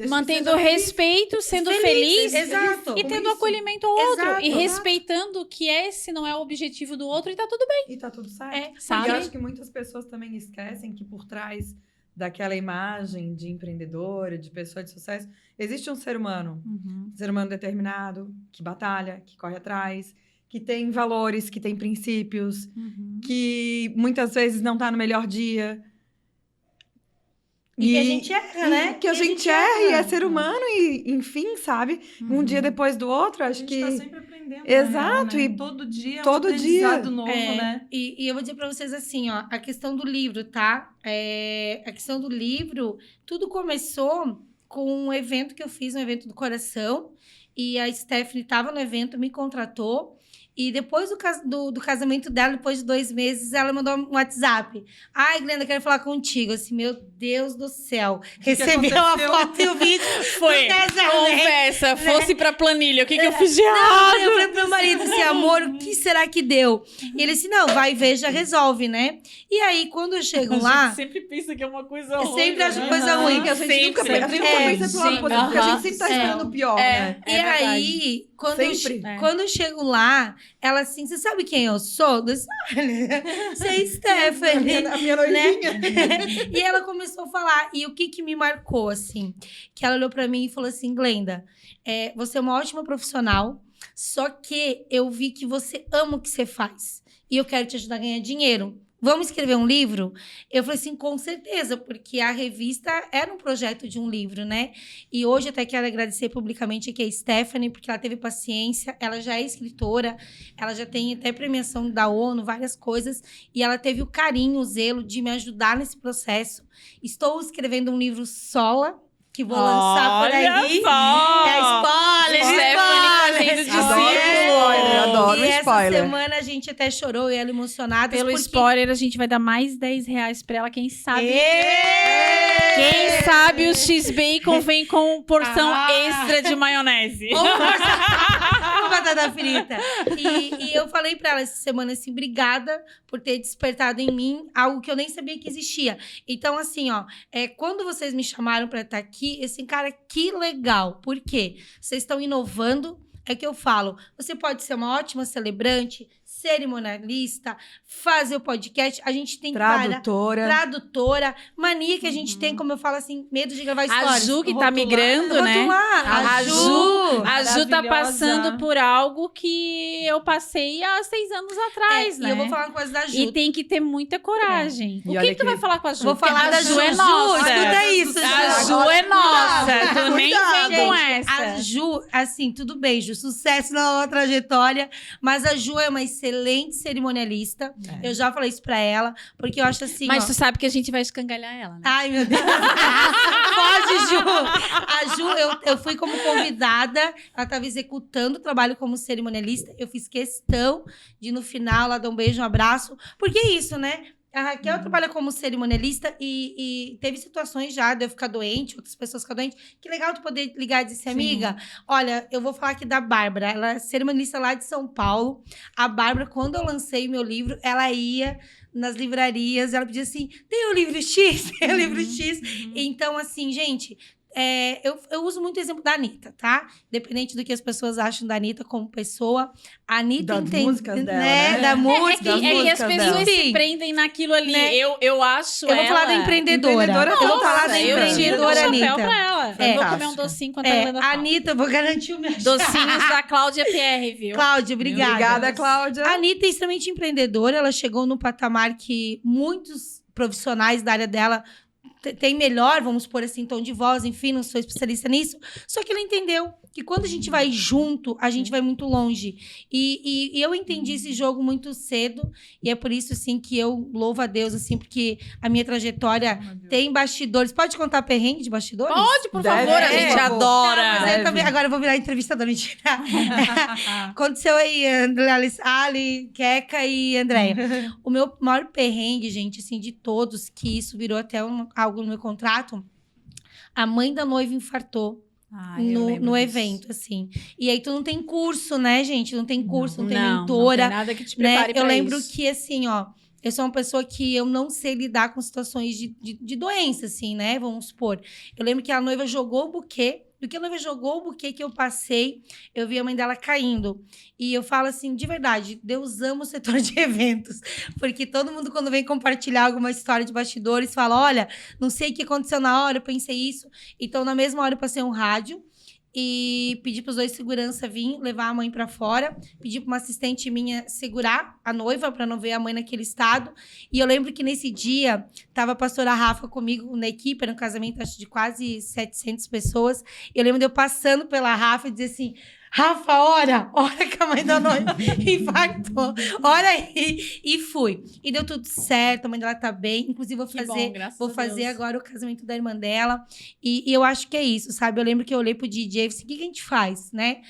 Mantendo respeito, sendo feliz exato, e tendo acolhimento ao outro. E respeitando que esse não é o objetivo do outro e tá tudo bem. E tá tudo certo. Sabe? E eu acho que muitas pessoas também esquecem que por trás daquela imagem de empreendedora, de pessoa de sucesso, existe um ser humano. Um ser humano determinado, que batalha, que corre atrás, que tem valores, que tem princípios, que muitas vezes não tá no melhor dia. E que a gente erra, né? Que a gente erra e é ser humano e, enfim, sabe? Um dia depois do outro, acho que... A gente tá sempre aprendendo. Exato. Real, né? E todo dia todo um aprendizado dia. novo, né? E eu vou dizer pra vocês assim, a questão do livro, tá? A questão do livro, tudo começou com um evento que eu fiz, um evento do coração. E a Stephanie tava no evento, me contratou. E depois do casamento dela, depois de 2 meses, ela mandou um WhatsApp. Ai, Glenda, quero falar contigo. Assim, meu Deus do céu. Recebeu a foto e o vídeo. Foi. Confessa, fosse pra planilha. O que eu fiz de errado? Eu falei pro meu marido assim, amor, o que será que deu? E ele disse, não, vai ver, já resolve, né? E aí, quando eu chego lá... sempre pensa que é uma coisa ruim. Sempre acho coisa ruim. Que a gente nunca pensa pelo lado positivo, porque a gente sempre tá esperando o pior, né? E aí, quando eu chego lá, ela assim, você sabe quem eu sou? Eu disse, olha, você é Stephanie. A minha noivinha. Né? E ela começou a falar. E o que me marcou, assim? Que ela olhou pra mim e falou assim, Glenda, você é uma ótima profissional, só que eu vi que você ama o que você faz. E eu quero te ajudar a ganhar dinheiro. Vamos escrever um livro? Eu falei assim, com certeza, porque a revista era um projeto de um livro, né? E hoje até quero agradecer publicamente aqui a Stephanie, porque ela teve paciência, ela já é escritora, ela já tem até premiação da ONU, várias coisas, e ela teve o carinho, o zelo de me ajudar nesse processo. Estou escrevendo um livro sola, que vou lançar por aí. Só. É spoiler, fazendo discípulo. Adoro e spoiler. essa semana a gente até chorou e ela emocionada. Pelo spoiler, a gente vai dar mais R$10 pra ela, quem sabe. Êêêê! Quem sabe o X-Bacon vem com porção extra de maionese. Ou batata frita. E eu falei pra ela essa semana assim, obrigada por ter despertado em mim algo que eu nem sabia que existia. Então, assim, ó, quando vocês me chamaram pra estar aqui, assim, cara, que legal. Por quê? Vocês estão inovando. É que eu falo, você pode ser uma ótima celebrante, cerimonialista, fazer o podcast, a gente tem que tradutora, mania que a gente tem, como eu falo assim, medo de gravar stories. A Ju que tá migrando, né? A Ju tá passando por algo que eu passei há 6 anos atrás, né? E eu vou falar uma coisa da Ju. E tem que ter muita coragem. O que tu vai falar com a Ju? Vou falar da Ju. É nossa. Escuta isso, A Ju é nossa. Tu nem vem com essa. A Ju, assim, tudo bem, Ju. Sucesso na trajetória. Mas a Ju é uma excelente cerimonialista. Eu já falei isso pra ela. Porque eu acho assim, Mas tu sabe que a gente vai escangalhar ela, né? Ai, meu Deus. Pode, Ju. A Ju, eu fui como convidada. Ela estava executando o trabalho como cerimonialista. Eu fiz questão de, no final, ela dar um beijo, um abraço. Porque é isso, né? A Raquel trabalha como cerimonialista e teve situações já de eu ficar doente, outras pessoas ficar doentes. Que legal tu poder ligar e dizer assim, amiga, olha, eu vou falar aqui da Bárbara. Ela é cerimonialista lá de São Paulo. A Bárbara, quando eu lancei meu livro, ela ia nas livrarias, ela pedia assim, tem o livro X? Tem o livro X? Então, assim, gente... eu uso muito o exemplo da Anitta, tá? Independente do que as pessoas acham da Anitta como pessoa, a Anitta entende... músicas dela, né? Da música. É que as pessoas dela. se prendem naquilo ali. Né? Eu acho Eu vou falar da empreendedora. Eu vou falar da empreendedora Anitta. Anitta. Pra ela. Eu vou comer um docinho quando ela anda A Anitta, eu vou garantir o meu docinhos da Cláudia Pierre, viu? Cláudia, obrigada. Obrigada, Cláudia. A Anitta é extremamente empreendedora. Ela chegou num patamar que muitos profissionais da área dela tem melhor, vamos pôr assim, tom de voz, enfim, não sou especialista nisso. Só que ela entendeu que quando a gente vai junto, a gente vai muito longe. E eu entendi esse jogo muito cedo, e é por isso, assim, que eu louvo a Deus, assim, porque a minha trajetória tem bastidores. Pode contar perrengue de bastidores? Pode, por favor, a gente adora. Mas eu também, agora eu vou virar entrevistadora, mentira. Aconteceu aí, Ali, Queca e Andréia. O meu maior perrengue, gente, assim, de todos, que isso virou até algo no meu contrato, a mãe da noiva infartou. No evento, assim. E aí tu não tem curso, né, gente? Não tem curso, não tem mentora. Não tem nada que te prepare né? Eu lembro isso. que, assim, ó, eu sou uma pessoa que eu não sei lidar com situações de doença, assim, né? Vamos supor. Eu lembro que a noiva jogou o buquê. Do que a noiva jogou o buquê que eu passei, eu vi a mãe dela caindo. E eu falo assim, de verdade, Deus ama o setor de eventos. Porque todo mundo, quando vem compartilhar alguma história de bastidores, fala, olha, não sei o que aconteceu na hora, eu pensei isso. Então, na mesma hora, eu passei um rádio e pedi para os 2 seguranças vir levar a mãe para fora. Pedi para uma assistente minha segurar a noiva para não ver a mãe naquele estado. E eu lembro que nesse dia tava a pastora Rafa comigo na equipe, era um casamento acho de quase 700 pessoas. E eu lembro de eu passando pela Rafa e dizer assim, Rafa, ora que a mãe da noiva infartou, ora aí. E fui. E deu tudo certo, a mãe dela tá bem. Inclusive, vou fazer agora o casamento da irmã dela. E eu acho que é isso, sabe? Eu lembro que eu olhei pro DJ e falei, o que a gente faz, né?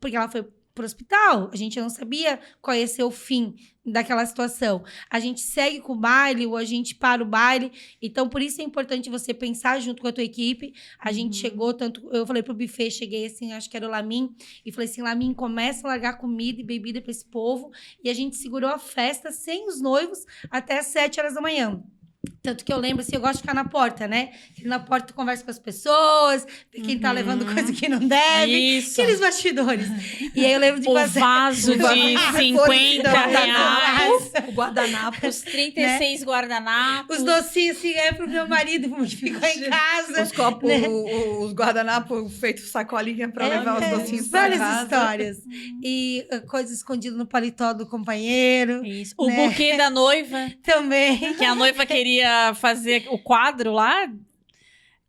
Porque ela foi pro hospital. A gente não sabia qual ia ser o fim daquela situação. A gente segue com o baile ou a gente para o baile. Então, por isso é importante você pensar junto com a tua equipe. A gente chegou, tanto... Eu falei pro buffet, cheguei assim, acho que era o Lamin, e falei assim, Lamin, começa a largar comida e bebida para esse povo. E a gente segurou a festa sem os noivos até as 7 horas da manhã. Tanto que eu lembro, assim, eu gosto de ficar na porta, né? Na porta tu conversa com as pessoas, vê quem tá levando coisa que não deve. Isso. Aqueles bastidores. E aí eu lembro de O fazer... vaso de 50 reais. O guardanapo. Os 36 guardanapos. Os docinhos, assim, pro meu marido, que ficou em casa. Os copos, né? os guardanapos feitos sacolinha pra levar os docinhos pra várias casa. histórias. E coisas escondidas no paletó do companheiro. Isso. O né? buquê da noiva, Também. que a noiva queria fazer o quadro lá.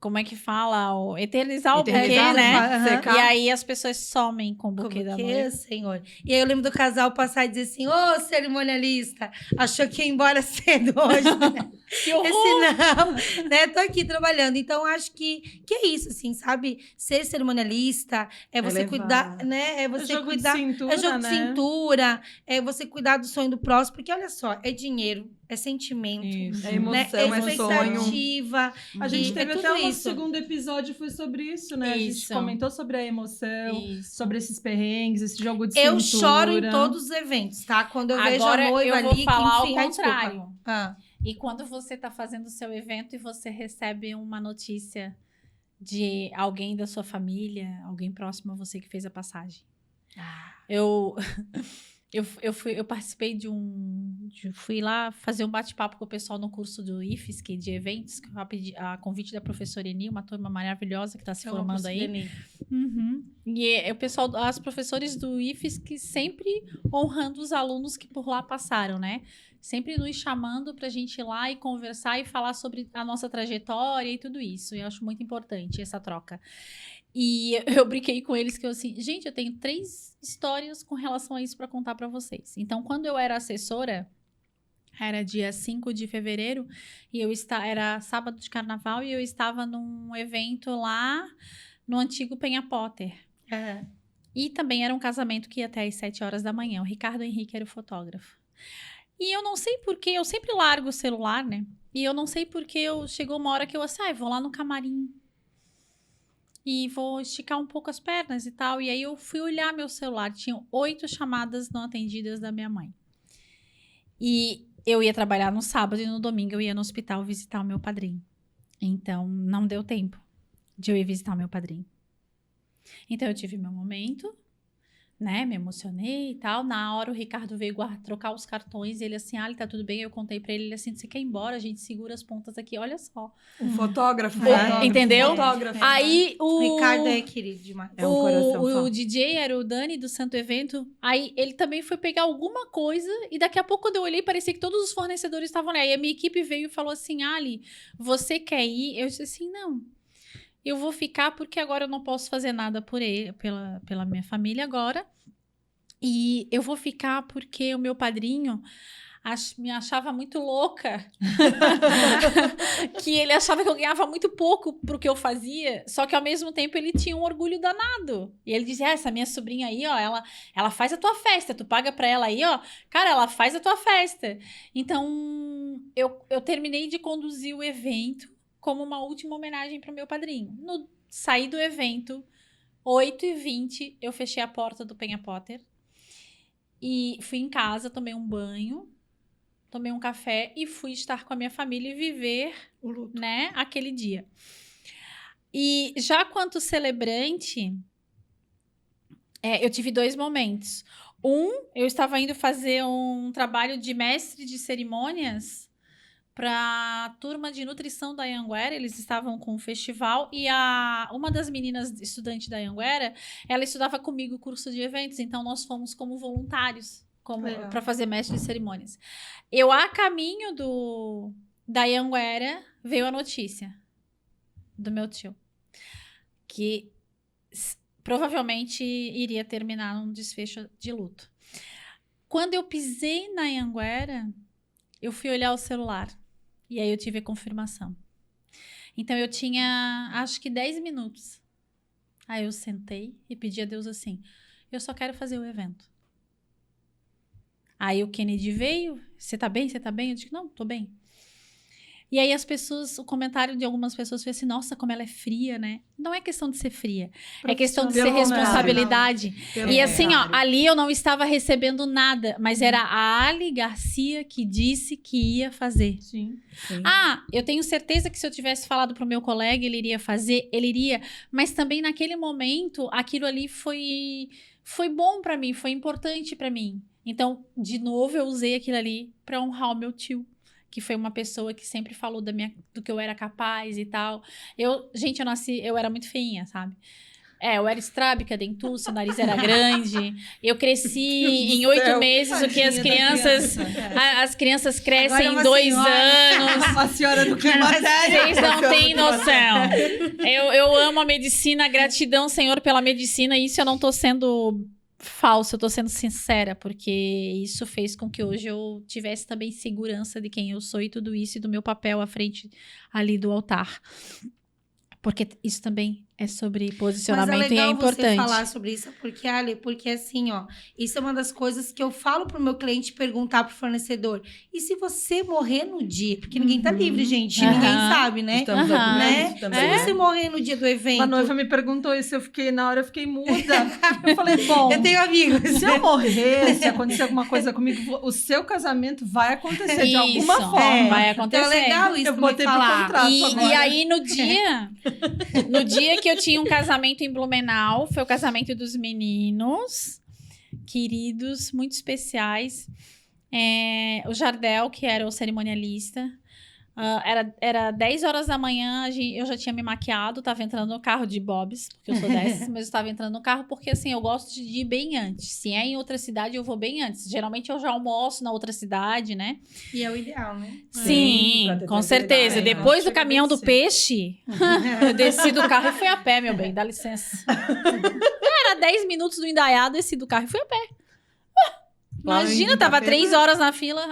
Como é que fala? Eternizar o buquê, Eternizar, né? secar. E aí as pessoas somem com o buquê da Como noiva. que, Senhor? E aí eu lembro do casal passar e dizer assim, ô, cerimonialista, achou que ia embora cedo hoje, né? Que horror! Esse não, né? Tô aqui trabalhando. Então, acho que é isso, assim, sabe? Ser cerimonialista é você levar. cuidar, né? É você jogo cuidar... de cintura, é jogo de né? cintura, é você cuidar do sonho do próximo. Porque, olha só, é dinheiro, é sentimento, Isso. É né? emoção, É é sonho. expectativa. A gente E teve é até tudo o nosso isso. segundo episódio foi sobre isso, né? A gente Isso. comentou sobre a emoção, Isso. sobre esses perrengues, esse jogo de Eu cintura. choro em todos os eventos, tá? Quando eu vejo a Agora noiva eu vou ali, falar que, enfim, ao ai, desculpa. contrário. Ah. E quando você está fazendo o seu evento e você recebe uma notícia de alguém da sua família, alguém próximo a você que fez a passagem. Eu participei fui lá fazer um bate-papo com o pessoal no curso do IFSC de eventos, que eu pedi a convite da professora Eni, uma turma maravilhosa que está se formando aí. Uhum. E o pessoal, as professores do IFSC sempre honrando os alunos que por lá passaram, né? Sempre nos chamando para a gente ir lá e conversar e falar sobre a nossa trajetória e tudo isso. Eu acho muito importante essa troca. E eu brinquei com eles que eu assim, gente, eu tenho 3 histórias com relação a isso para contar para vocês. Então, quando eu era assessora, era dia 5 de fevereiro, e era sábado de carnaval, e eu estava num evento lá no antigo Penha Potter. É. E também era um casamento que ia até às 7 horas da manhã. O Ricardo Henrique era o fotógrafo. E eu não sei porquê, eu sempre largo o celular, né? E eu não sei porquê, chegou uma hora que eu assim, vou lá no camarim. E vou esticar um pouco as pernas e tal. E aí eu fui olhar meu celular. Tinham 8 chamadas não atendidas da minha mãe. E eu ia trabalhar no sábado e no domingo eu ia no hospital visitar o meu padrinho. Então, não deu tempo de eu ir visitar o meu padrinho. Então, eu tive meu momento, né? Me emocionei e tal. Na hora, o Ricardo veio trocar os cartões. E ele assim, ele tá tudo bem. Eu contei pra ele, assim, você quer ir embora? A gente segura as pontas aqui. Olha só. Um fotógrafo. Entendeu? Fotógrafo. Aí, O Ricardo é querido demais. É um coração só. o DJ era o Dani do Santo Evento. Aí ele também foi pegar alguma coisa e daqui a pouco quando eu olhei parecia que todos os fornecedores estavam lá. E a minha equipe veio e falou assim, Ali, você quer ir? Eu disse assim, não. Eu vou ficar porque agora eu não posso fazer nada por ele, pela minha família agora. E eu vou ficar porque o meu padrinho me achava muito louca. Que ele achava que eu ganhava muito pouco pro que eu fazia. Só que ao mesmo tempo ele tinha um orgulho danado. E ele dizia, essa minha sobrinha aí, ó, ela faz a tua festa. Tu paga pra ela aí, ó. Cara, ela faz a tua festa. Então, eu terminei de conduzir o evento como uma última homenagem pro meu padrinho. Saí do evento, 8h20, eu fechei a porta do Penha Potter. E fui em casa, tomei um banho, tomei um café e fui estar com a minha família e viver O luto. né, aquele dia. E já quanto celebrante, eu tive 2 momentos. Eu estava indo fazer um trabalho de mestre de cerimônias para a turma de nutrição da Anhanguera. Eles estavam com um festival e uma das meninas estudante da Anhanguera, ela estudava comigo o curso de eventos, então nós fomos como voluntários para fazer mestre de cerimônias. Eu, a caminho da Anhanguera, veio a notícia do meu tio, que provavelmente iria terminar num desfecho de luto. Quando eu pisei na Anhanguera, eu fui olhar o celular. E aí eu tive a confirmação. Então eu tinha, acho que 10 minutos. Aí eu sentei e pedi a Deus assim, eu só quero fazer o evento. Aí o Kennedy veio, você tá bem? Você tá bem? Eu disse, não, tô bem. E aí o comentário de algumas pessoas foi assim, nossa, como ela é fria, né? Não é questão de ser fria, é questão de ser responsabilidade. E assim, ó, ali eu não estava recebendo nada, mas era a Ali Garcia que disse que ia fazer. Sim. Eu tenho certeza que se eu tivesse falado pro meu colega, ele iria fazer, ele iria, mas também naquele momento, aquilo ali foi bom pra mim, foi importante pra mim. Então, de novo, eu usei aquilo ali pra honrar o meu tio, que foi uma pessoa que sempre falou do que eu era capaz e tal. Eu era muito feinha, sabe? Eu era estrábica, dentuça, o nariz era grande. Eu cresci em 8 meses, o que as crianças crescem em 2 anos. A senhora do climatério. Vocês não têm noção. Eu amo a medicina, gratidão, Senhor, pela medicina. Isso eu não tô sendo falso, eu tô sendo sincera, porque isso fez com que hoje eu tivesse também segurança de quem eu sou e tudo isso, e do meu papel à frente ali do altar. Porque isso também é sobre posicionamento e é importante. Mas é legal você falar sobre isso, porque, Ali, porque assim, ó, isso é uma das coisas que eu falo pro meu cliente perguntar pro fornecedor. E se você morrer no dia? Porque ninguém tá livre, gente. Ninguém sabe, né? Estamos né? Se você morrer no dia do evento... Uma noiva me perguntou isso, na hora eu fiquei muda. Eu falei, bom... Eu tenho amigos. Se eu morrer, se acontecer alguma coisa comigo, o seu casamento vai acontecer de alguma forma. Vai acontecer. Então é legal isso. Eu botei pro contrato agora. E aí, no dia que eu tinha um casamento em Blumenau, foi o casamento dos meninos, queridos, muito especiais. O Jardel, que era o cerimonialista. Era 10 horas da manhã, eu já tinha me maquiado, tava entrando no carro de Bob's, porque eu sou dessas, mas eu tava entrando no carro porque, assim, eu gosto de ir bem antes. Se é em outra cidade, eu vou bem antes. Geralmente eu já almoço na outra cidade, né? E é o ideal, né? Sim, com certeza. Depois do caminhão do peixe, eu desci do carro e fui a pé, meu bem, dá licença. Era 10 minutos do Indaiá, desci do carro e fui a pé. Imagina, tava 3 horas na fila.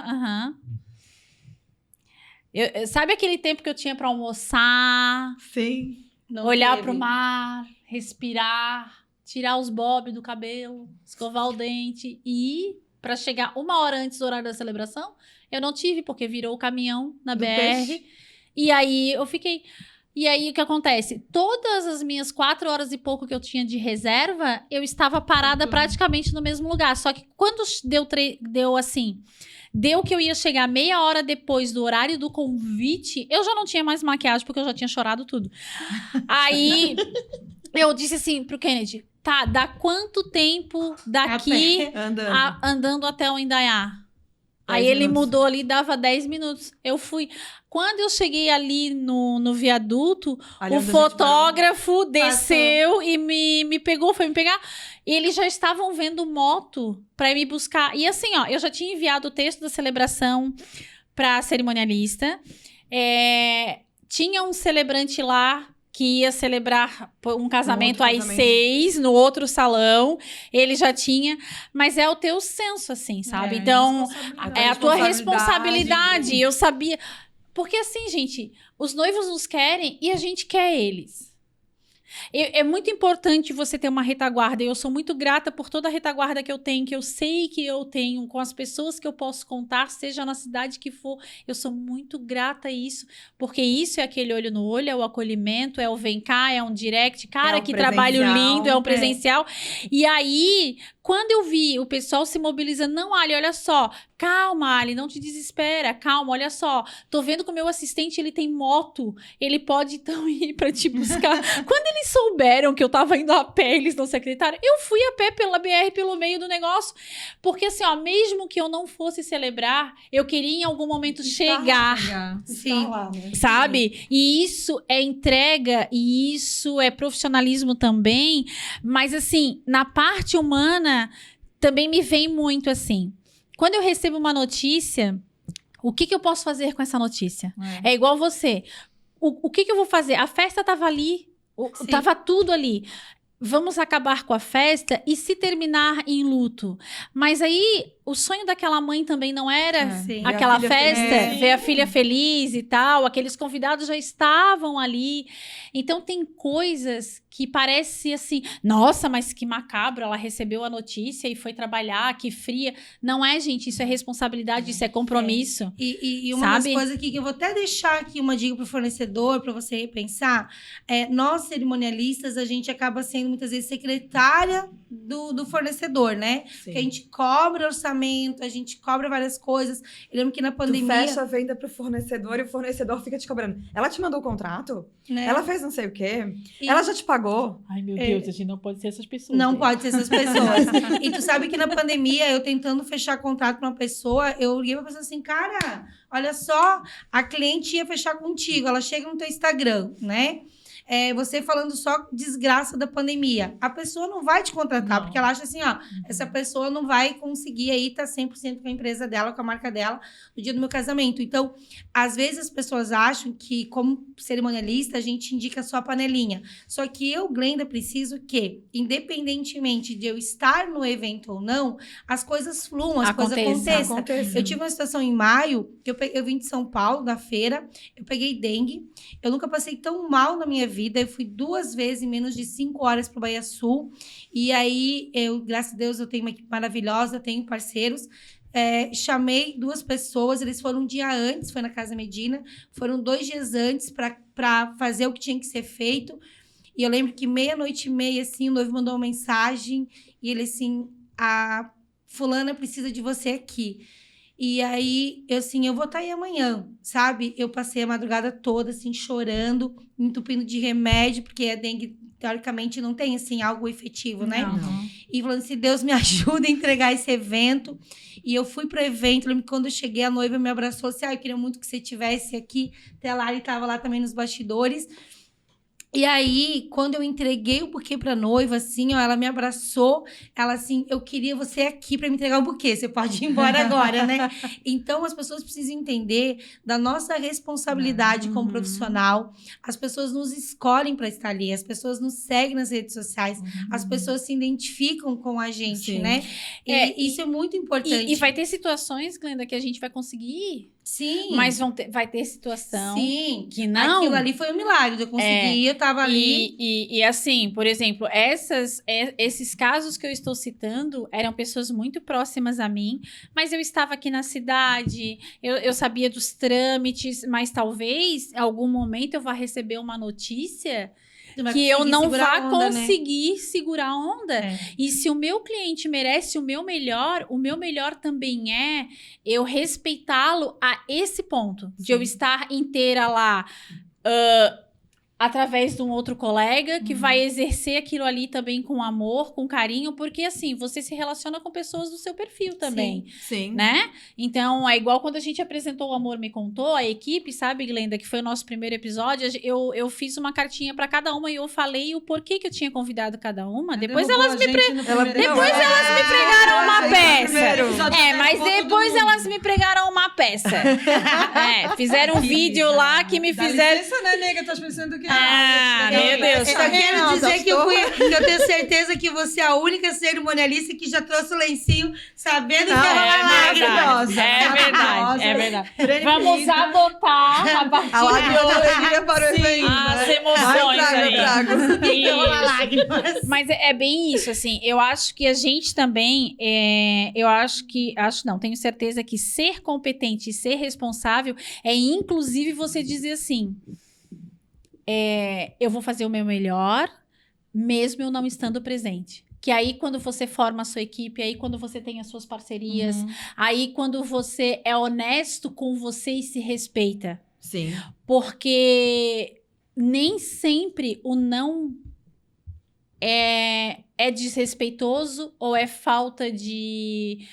Sabe aquele tempo que eu tinha pra almoçar? Sim. Olhar pro mar, respirar, tirar os bob do cabelo, escovar o dente e ir pra chegar 1 hora antes do horário da celebração? Eu não tive, porque virou o caminhão na BR. Peixe. E aí eu fiquei... E aí o que acontece? Todas as minhas 4 horas e pouco que eu tinha de reserva, eu estava parada praticamente no mesmo lugar. Só que quando deu assim... Deu que eu ia chegar meia hora depois do horário do convite, eu já não tinha mais maquiagem, porque eu já tinha chorado tudo. Aí, eu disse assim pro Kennedy, tá, dá quanto tempo daqui andando até o Indaiá? Aí ele mudou ali, dava 10 minutos. Eu fui... Quando eu cheguei ali no viaduto, o fotógrafo desceu e me pegou, foi me pegar. E eles já estavam vendo moto para me buscar. E assim, ó, eu já tinha enviado o texto da celebração para a cerimonialista. Tinha um celebrante lá que ia celebrar um casamento às 6, no outro salão. Ele já tinha... Mas é o teu senso, assim, sabe? Então, é a tua responsabilidade. Eu sabia... Porque assim, gente, os noivos nos querem e a gente quer eles. É muito importante você ter uma retaguarda. Eu sou muito grata por toda a retaguarda que eu tenho, que eu sei que eu tenho, com as pessoas que eu posso contar, seja na cidade que for. Eu sou muito grata a isso, porque isso é aquele olho no olho, é o acolhimento, é o vem cá, é um direct. Cara, que trabalho lindo, é o presencial. E aí, quando eu vi o pessoal se mobilizando, não, Ali, olha só, calma, Ali, não te desespera, calma, olha só, tô vendo que o meu assistente, ele tem moto, ele pode então ir pra te buscar. Quando eles souberam que eu tava indo a pé, eles não se acreditaram, eu fui a pé pela BR, pelo meio do negócio, porque assim, ó, mesmo que eu não fosse celebrar, eu queria em algum momento chegar. Sim. Lá, né? Sabe? E isso é entrega, e isso é profissionalismo também, mas assim, na parte humana, também me vem muito assim, quando eu recebo uma notícia, o que eu posso fazer com essa notícia? É igual você. O que eu vou fazer? A festa tava ali, tava tudo ali. vamos acabar com a festa e se terminar em luto. Mas aí, o sonho daquela mãe também não era Sim. aquela Ver a filha festa, feliz. ver a filha feliz e tal. Aqueles convidados já estavam ali. Então, tem coisas que parece assim, nossa, mas que macabro, ela recebeu a notícia e foi trabalhar, que fria. Não é, gente, isso é responsabilidade, isso é compromisso. E uma das coisas aqui que eu vou até deixar aqui uma dica pro fornecedor, para você repensar, nós cerimonialistas, a gente acaba sendo muitas vezes secretária do fornecedor, né? Sim. Porque a gente cobra orçamento, a gente cobra várias coisas. Eu lembro que na Tu pandemia... fecha a venda pro fornecedor e o fornecedor fica te cobrando. Ela te mandou o contrato? né? Ela fez não sei o quê? E- Ela já te pagou? Ai, meu Deus, a gente não pode ser essas pessoas. Não né? pode ser essas pessoas. E tu sabe que na pandemia, eu tentando fechar contrato com uma pessoa, eu liguei pra pessoa assim, cara, olha só, a cliente ia fechar contigo, ela chega no teu Instagram, né? Você falando só desgraça da pandemia. A pessoa não vai te contratar, Não. porque ela acha assim, ó, essa pessoa não vai conseguir aí estar 100% com a empresa dela, com a marca dela, no dia do meu casamento. Então, às vezes as pessoas acham que, como cerimonialista, a gente indica só a panelinha. Só que eu, Glenda, preciso que, independentemente de eu estar no evento ou não, as coisas fluam, as coisas aconteçam. Eu tive uma situação em maio, que eu vim de São Paulo, da feira, eu peguei dengue, eu nunca passei tão mal na minha vida, eu fui 2 vezes em menos de 5 horas para o Bahia Sul, e aí, graças a Deus, eu tenho uma equipe maravilhosa, tenho parceiros, chamei 2 pessoas, eles foram um dia antes, foi na Casa Medina, foram 2 dias antes para fazer o que tinha que ser feito, e eu lembro que 00:30, assim, o noivo mandou uma mensagem, e ele assim, a fulana precisa de você aqui. E aí, eu vou estar aí amanhã, sabe? Eu passei a madrugada toda, assim, chorando, entupindo de remédio, porque a dengue, teoricamente, não tem, assim, algo efetivo, né? Não. E falando assim, Deus me ajuda a entregar esse evento. E eu fui pro evento, lembro que quando eu cheguei, a noiva me abraçou, assim, eu queria muito que você estivesse aqui. Até a Lari estava lá também nos bastidores. E aí, quando eu entreguei o buquê pra noiva, assim, ó, ela me abraçou, ela assim, eu queria você aqui pra me entregar o buquê, você pode ir embora agora, né? Então, as pessoas precisam entender da nossa responsabilidade como profissional. As pessoas nos escolhem pra estar ali, as pessoas nos seguem nas redes sociais, as pessoas se identificam com a gente, Sim. né? E isso é muito importante. E vai ter situações, Glenda, que a gente vai conseguir ir. Sim. Mas vai ter situação Sim. que não. Aquilo ali foi um milagre, eu consegui, eu tava ali. E assim, por exemplo, esses casos que eu estou citando eram pessoas muito próximas a mim, mas eu estava aqui na cidade, eu sabia dos trâmites, mas talvez em algum momento eu vá receber uma notícia Você vai que eu conseguir não segurar vá a onda, né? conseguir segurar a onda. E se o meu cliente merece o meu melhor também é eu respeitá-lo a esse ponto. De eu estar inteira lá através de um outro colega que vai exercer aquilo ali também com amor, com carinho, porque assim, você se relaciona com pessoas do seu perfil também. Sim. Né? Então, é igual quando a gente apresentou o Amor Me Contou, a equipe, sabe, Glenda, que foi o nosso primeiro episódio, eu fiz uma cartinha pra cada uma e eu falei o porquê que eu tinha convidado cada uma. Depois elas me pregaram uma peça. Mas depois elas me pregaram uma peça. Fizeram um vídeo lá que me fizeram... Licença, né, nega? Tá pensando que... meu Deus. Eu só quero dizer que eu tenho certeza que você é a única cerimonialista que já trouxe o lencinho sabendo que ela vai lá. É verdade. Vamos adotar a partir de hoje para o evento. as emoções aí. Lágrimas. Mas é bem isso, assim. Eu acho que a gente também, tenho certeza que ser competente e ser responsável é inclusive você dizer assim, eu vou fazer o meu melhor, mesmo eu não estando presente. Que aí, quando você forma a sua equipe, aí quando você tem as suas parcerias, aí quando você é honesto com você e se respeita. Sim. Porque nem sempre o não é desrespeitoso ou é falta de...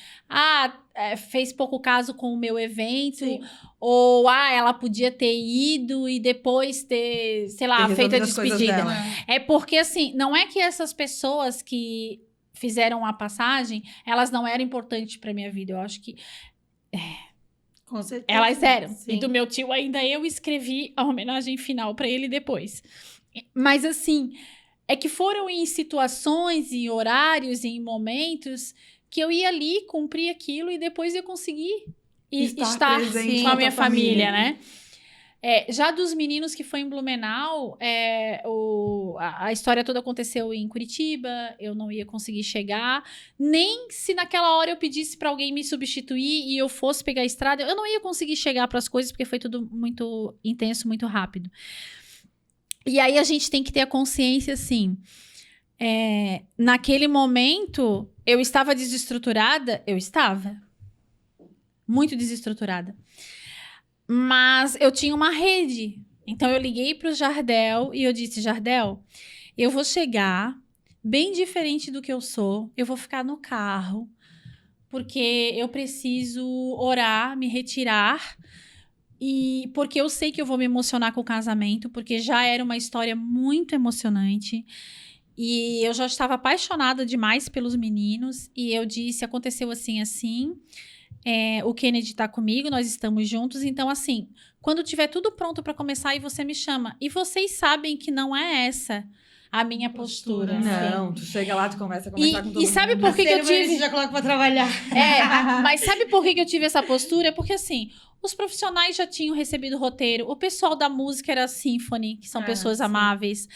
fez pouco caso com o meu evento. Sim. Ou, ela podia ter ido e depois ter, sei lá, feito a despedida. É porque, assim, não é que essas pessoas que fizeram a passagem, elas não eram importantes pra minha vida. Eu acho que... Com certeza. Elas eram. Sim. E do meu tio ainda eu escrevi a homenagem final pra ele depois. Mas, assim... É que foram em situações, em horários, em momentos que eu ia ali, cumprir aquilo e depois eu consegui estar presente com a com a minha tua família, né? Já dos meninos que foi em Blumenau, a história toda aconteceu em Curitiba, eu não ia conseguir chegar, nem se naquela hora eu pedisse para alguém me substituir e eu fosse pegar a estrada, eu não ia conseguir chegar para as coisas porque foi tudo muito intenso, muito rápido. E aí a gente tem que ter a consciência, assim, naquele momento, eu estava desestruturada? Eu estava. Muito desestruturada. Mas eu tinha uma rede. Então, eu liguei para o Jardel e eu disse, Jardel, eu vou chegar bem diferente do que eu sou. Eu vou ficar no carro, porque eu preciso orar, me retirar. E porque eu sei que eu vou me emocionar com o casamento, porque já era uma história muito emocionante. E eu já estava apaixonada demais pelos meninos. E eu disse, aconteceu assim, assim. O Kennedy tá comigo, nós estamos juntos. Então, assim, quando tiver tudo pronto para começar, aí você me chama. E vocês sabem que não é essa a minha postura. Não, tu chega lá, tu começa a conversar com todo mundo. E sabe por que eu tive... já coloca pra trabalhar. Mas sabe por que eu tive essa postura? Porque, assim, os profissionais já tinham recebido roteiro. O pessoal da música era a Symphony, que são pessoas amáveis.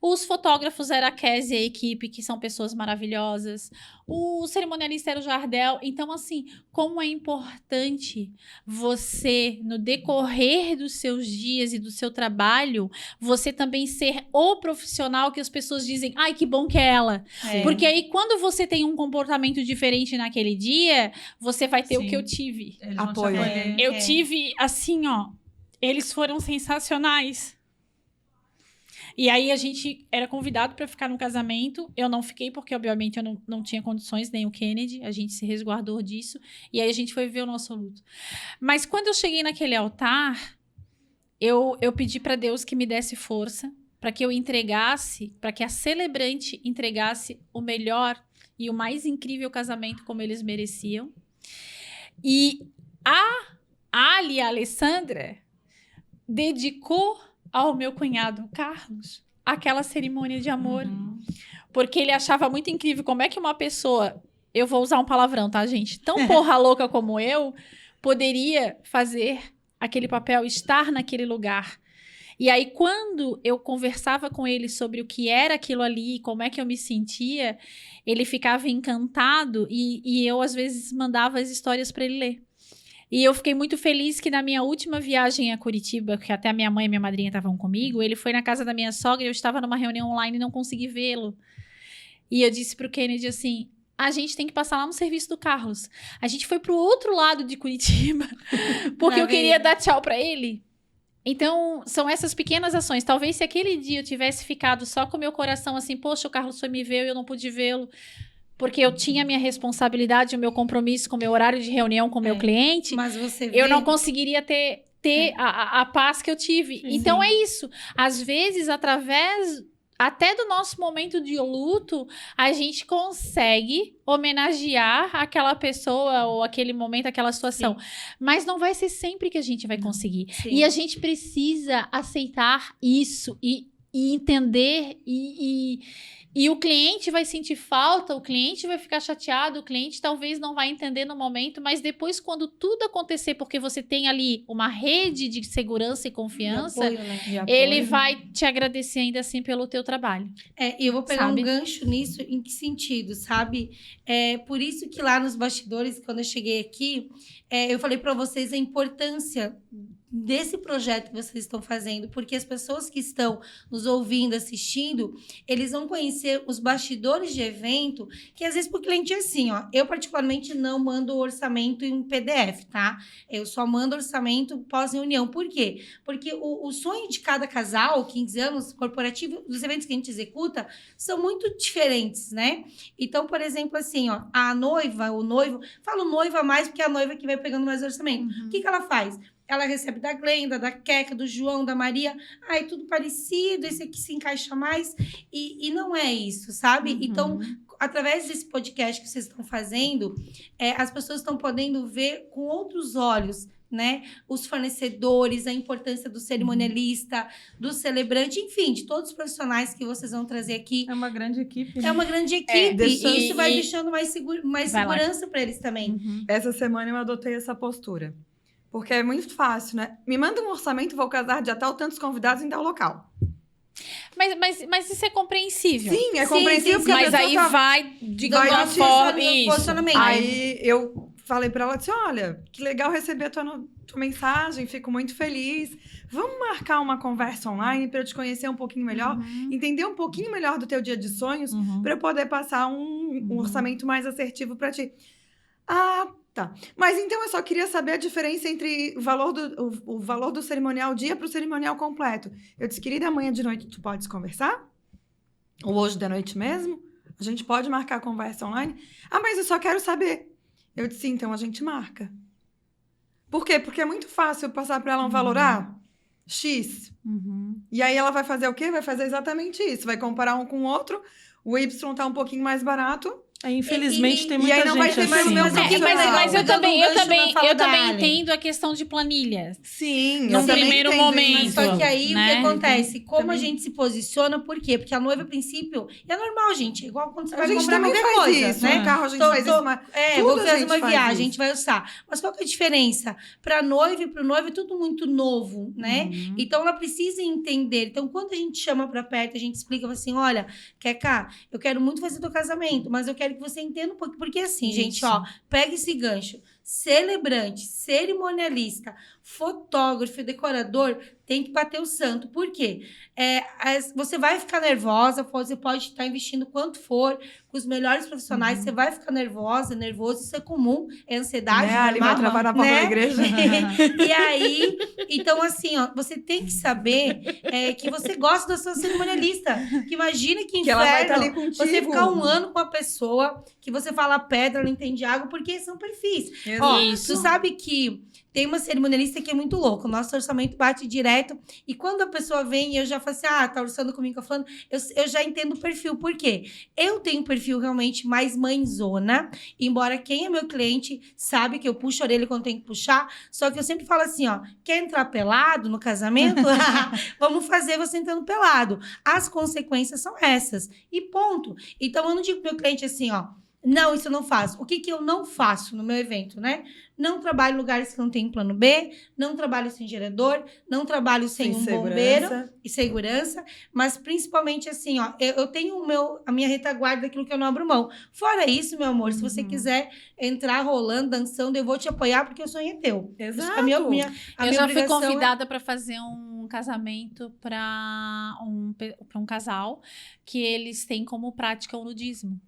Os fotógrafos era a Kézia e a equipe, que são pessoas maravilhosas. O cerimonialista era o Jardel. Então, assim, como é importante você, no decorrer dos seus dias e do seu trabalho, você também ser o profissional que as pessoas dizem, ai, que bom que é ela. Porque aí, quando você tem um comportamento diferente naquele dia, você vai ter o que eu tive. Apoio. Eu tive, assim, ó, eles foram sensacionais. E aí a gente era convidado para ficar no casamento. Eu não fiquei porque, obviamente, eu não tinha condições, nem o Kennedy. A gente se resguardou disso. E aí a gente foi ver o nosso luto. Mas quando eu cheguei naquele altar, eu pedi para Deus que me desse força, para que eu entregasse, para que a celebrante entregasse o melhor e o mais incrível casamento como eles mereciam. E a Alessandra dedicou ao meu cunhado Carlos aquela cerimônia de amor. Porque ele achava muito incrível como é que uma pessoa, eu vou usar um palavrão, tá, gente? Tão porra louca como eu, poderia fazer aquele papel, estar naquele lugar. E aí, quando eu conversava com ele sobre o que era aquilo ali, como é que eu me sentia, ele ficava encantado e eu, às vezes, mandava as histórias para ele ler. E eu fiquei muito feliz que na minha última viagem a Curitiba, que até a minha mãe e minha madrinha estavam comigo, ele foi na casa da minha sogra e eu estava numa reunião online e não consegui vê-lo. E eu disse pro Kennedy assim, a gente tem que passar lá no serviço do Carlos. A gente foi pro outro lado de Curitiba, porque eu queria dar tchau pra ele. Então, são essas pequenas ações. Talvez se aquele dia eu tivesse ficado só com o meu coração assim, poxa, o Carlos foi me ver e eu não pude vê-lo, porque eu tinha a minha responsabilidade, o meu compromisso com o meu horário de reunião com o meu cliente, mas você eu não conseguiria ter a paz que eu tive. Sim. Então, é isso. Às vezes, através até do nosso momento de luto, a gente consegue homenagear aquela pessoa ou aquele momento, aquela situação. Sim. Mas não vai ser sempre que a gente vai conseguir. Sim. E a gente precisa aceitar isso e entender e o cliente vai sentir falta, o cliente vai ficar chateado, o cliente talvez não vai entender no momento, mas depois, quando tudo acontecer, porque você tem ali uma rede de segurança e confiança, apoio, né? Ele vai te agradecer ainda assim pelo teu trabalho. E eu vou pegar um gancho nisso, em que sentido, sabe? Por isso que lá nos bastidores, quando eu cheguei aqui, eu falei para vocês a importância desse projeto que vocês estão fazendo, porque as pessoas que estão nos ouvindo, assistindo, eles vão conhecer os bastidores de evento, que às vezes pro cliente é assim, ó, eu particularmente não mando o orçamento em PDF, tá? Eu só mando orçamento pós-reunião. Por quê? Porque o sonho de cada casal, 15 anos, corporativo, dos eventos que a gente executa, são muito diferentes, né? Então, por exemplo, assim, ó, a noiva, o noivo, falo noiva mais porque é a noiva que vai pegando mais orçamento. O que ela faz? Ela recebe da Glenda, da Queca, do João, da Maria. Ai, tudo parecido, esse aqui se encaixa mais. E não é isso, sabe? Então, através desse podcast que vocês estão fazendo, as pessoas estão podendo ver com outros olhos né? Os fornecedores, a importância do cerimonialista, do celebrante, enfim, de todos os profissionais que vocês vão trazer aqui. É uma grande equipe. É uma grande equipe e isso vai deixando mais Vai segurança para eles também. Essa semana eu adotei essa postura. Porque é muito fácil, né? Me manda um orçamento, vou casar dia tal, tantos convidados em tal local. Mas isso é compreensível. Sim, é compreensível. Porque Mas a aí pessoa vai de alguma forma. Isso. Aí eu falei pra ela, disse, olha, que legal receber a tua mensagem, fico muito feliz. Vamos marcar uma conversa online para eu te conhecer um pouquinho melhor, entender um pouquinho melhor do teu dia de sonhos, para eu poder passar um orçamento mais assertivo para ti. Ah, tá. Mas então eu só queria saber a diferença entre o valor do cerimonial dia para o cerimonial completo. Eu disse, querida, amanhã de noite tu podes conversar? Ou hoje de noite mesmo? A gente pode marcar a conversa online? Ah, mas eu só quero saber. Eu disse, então a gente marca. Por quê? Porque é muito fácil eu passar para ela um valor X. E aí ela vai fazer o quê? Vai fazer exatamente isso. Vai comparar um com o outro. O Y tá um pouquinho mais barato. Infelizmente tem muita aí não vai gente ter mais assim. o meu Mas eu também Dali. entendo a questão de planilha. Sim, Num eu também primeiro entendo momento. isso. Só que aí, né? o que acontece? Como Também. a gente se posiciona, por quê? Porque a noiva, a princípio, é normal, gente. É igual quando você A vai gente comprar também qualquer faz coisa, isso. né? No carro a gente faz isso. Mas tudo vou a fazer gente uma faz viagem, a isso. gente vai usar. Mas qual que é a diferença? Pra noiva e pro noivo é tudo muito novo, né? Então, ela precisa entender. Então, quando a gente chama pra perto, a gente explica assim, olha, Keká, eu quero muito fazer teu casamento, mas eu quero que você entenda um pouco. Porque assim, gente, ó, pega esse gancho. Celebrante, cerimonialista, fotógrafo, decorador, tem que bater o santo. Por quê? Você vai ficar nervosa, você pode estar investindo quanto for, com os melhores profissionais, você vai ficar nervoso, isso é comum, é ansiedade, Né? Ali normal, vai travar na porta da igreja. E aí, então assim, ó, você tem que saber que você gosta da sua cerimonialista. Que imagina que Que ela vai estar inferno ali contigo. você ficar um ano com a pessoa, que você fala pedra, ela entende água, porque são perfis. Ó, Isso. tu sabe que tem uma cerimonialista que é muito louca. O nosso orçamento bate direto. E quando a pessoa vem e eu já falo assim, tá orçando comigo, tá falando, eu já entendo o perfil. Por quê? Eu tenho um perfil realmente mais mãezona, embora quem é meu cliente sabe que eu puxo a orelha quando tem que puxar. Só que eu sempre falo assim, ó, quer entrar pelado no casamento? Vamos fazer você entrando pelado. As consequências são essas. E ponto. Então, eu não digo pro meu cliente assim, ó, não, isso eu não faço. O que eu não faço no meu evento, né? Não trabalho em lugares que não tem plano B, não trabalho sem gerador, não trabalho sem um bombeiro e segurança, mas principalmente assim, ó, eu tenho a minha retaguarda daquilo que eu não abro mão. Fora isso, meu amor, se você quiser entrar rolando, dançando, eu vou te apoiar porque o sonho é teu. Exato. Eu já fui convidada para fazer um casamento para um casal que eles têm como prática o nudismo.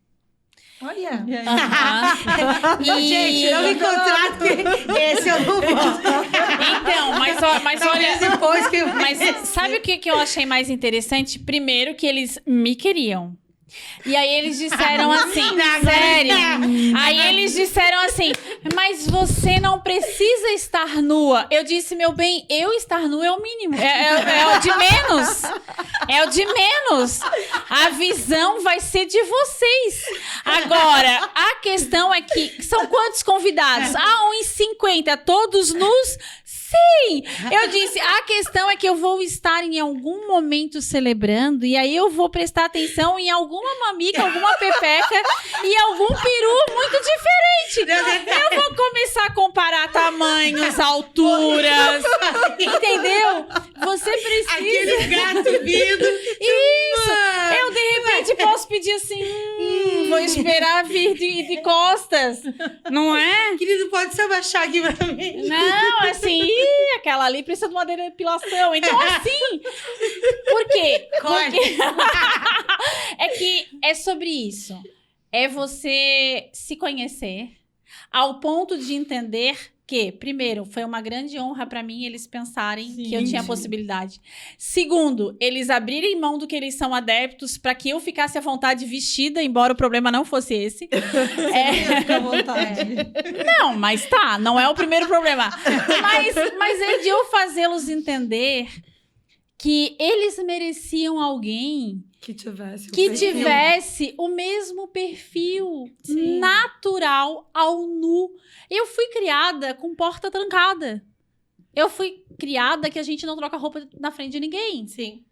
Olha. Gente, eu me contrato que esse eu não vou. Então, mas olha... Depois que Mas sabe o que eu achei mais interessante? Primeiro que eles me queriam. E aí eles disseram assim, sério. Aí eles disseram assim, mas você não precisa estar nua. Eu disse, meu bem, eu estar nua é o mínimo. É o de menos. É o de menos. A visão vai ser de vocês. Agora, a questão é que são quantos convidados? 1,50, todos nus? Sim! Eu disse, a questão é que eu vou estar em algum momento celebrando e aí eu vou prestar atenção em alguma mamica, alguma pepeca e algum peru muito diferente. Eu vou começar a comparar tamanhos, alturas, entendeu? Você precisa... Aquele gato vindo. Isso! Eu, de repente, posso pedir assim, vou esperar vir de costas, não é? Querido, pode se abaixar aqui pra mim? Não, assim, aquela ali precisa de uma depilação. Então, assim, por quê? Porque é que é sobre isso. É você se conhecer ao ponto de entender que, primeiro, foi uma grande honra pra mim eles pensarem que eu tinha possibilidade. Segundo, eles abrirem mão do que eles são adeptos pra que eu ficasse à vontade vestida, embora o problema não fosse esse. Fica à vontade. Não, mas tá, não é o primeiro problema. Mas é de eu fazê-los entender que eles mereciam alguém que tivesse o mesmo perfil natural ao nu. Eu fui criada com porta trancada. Eu fui criada que a gente não troca roupa na frente de ninguém. Sim.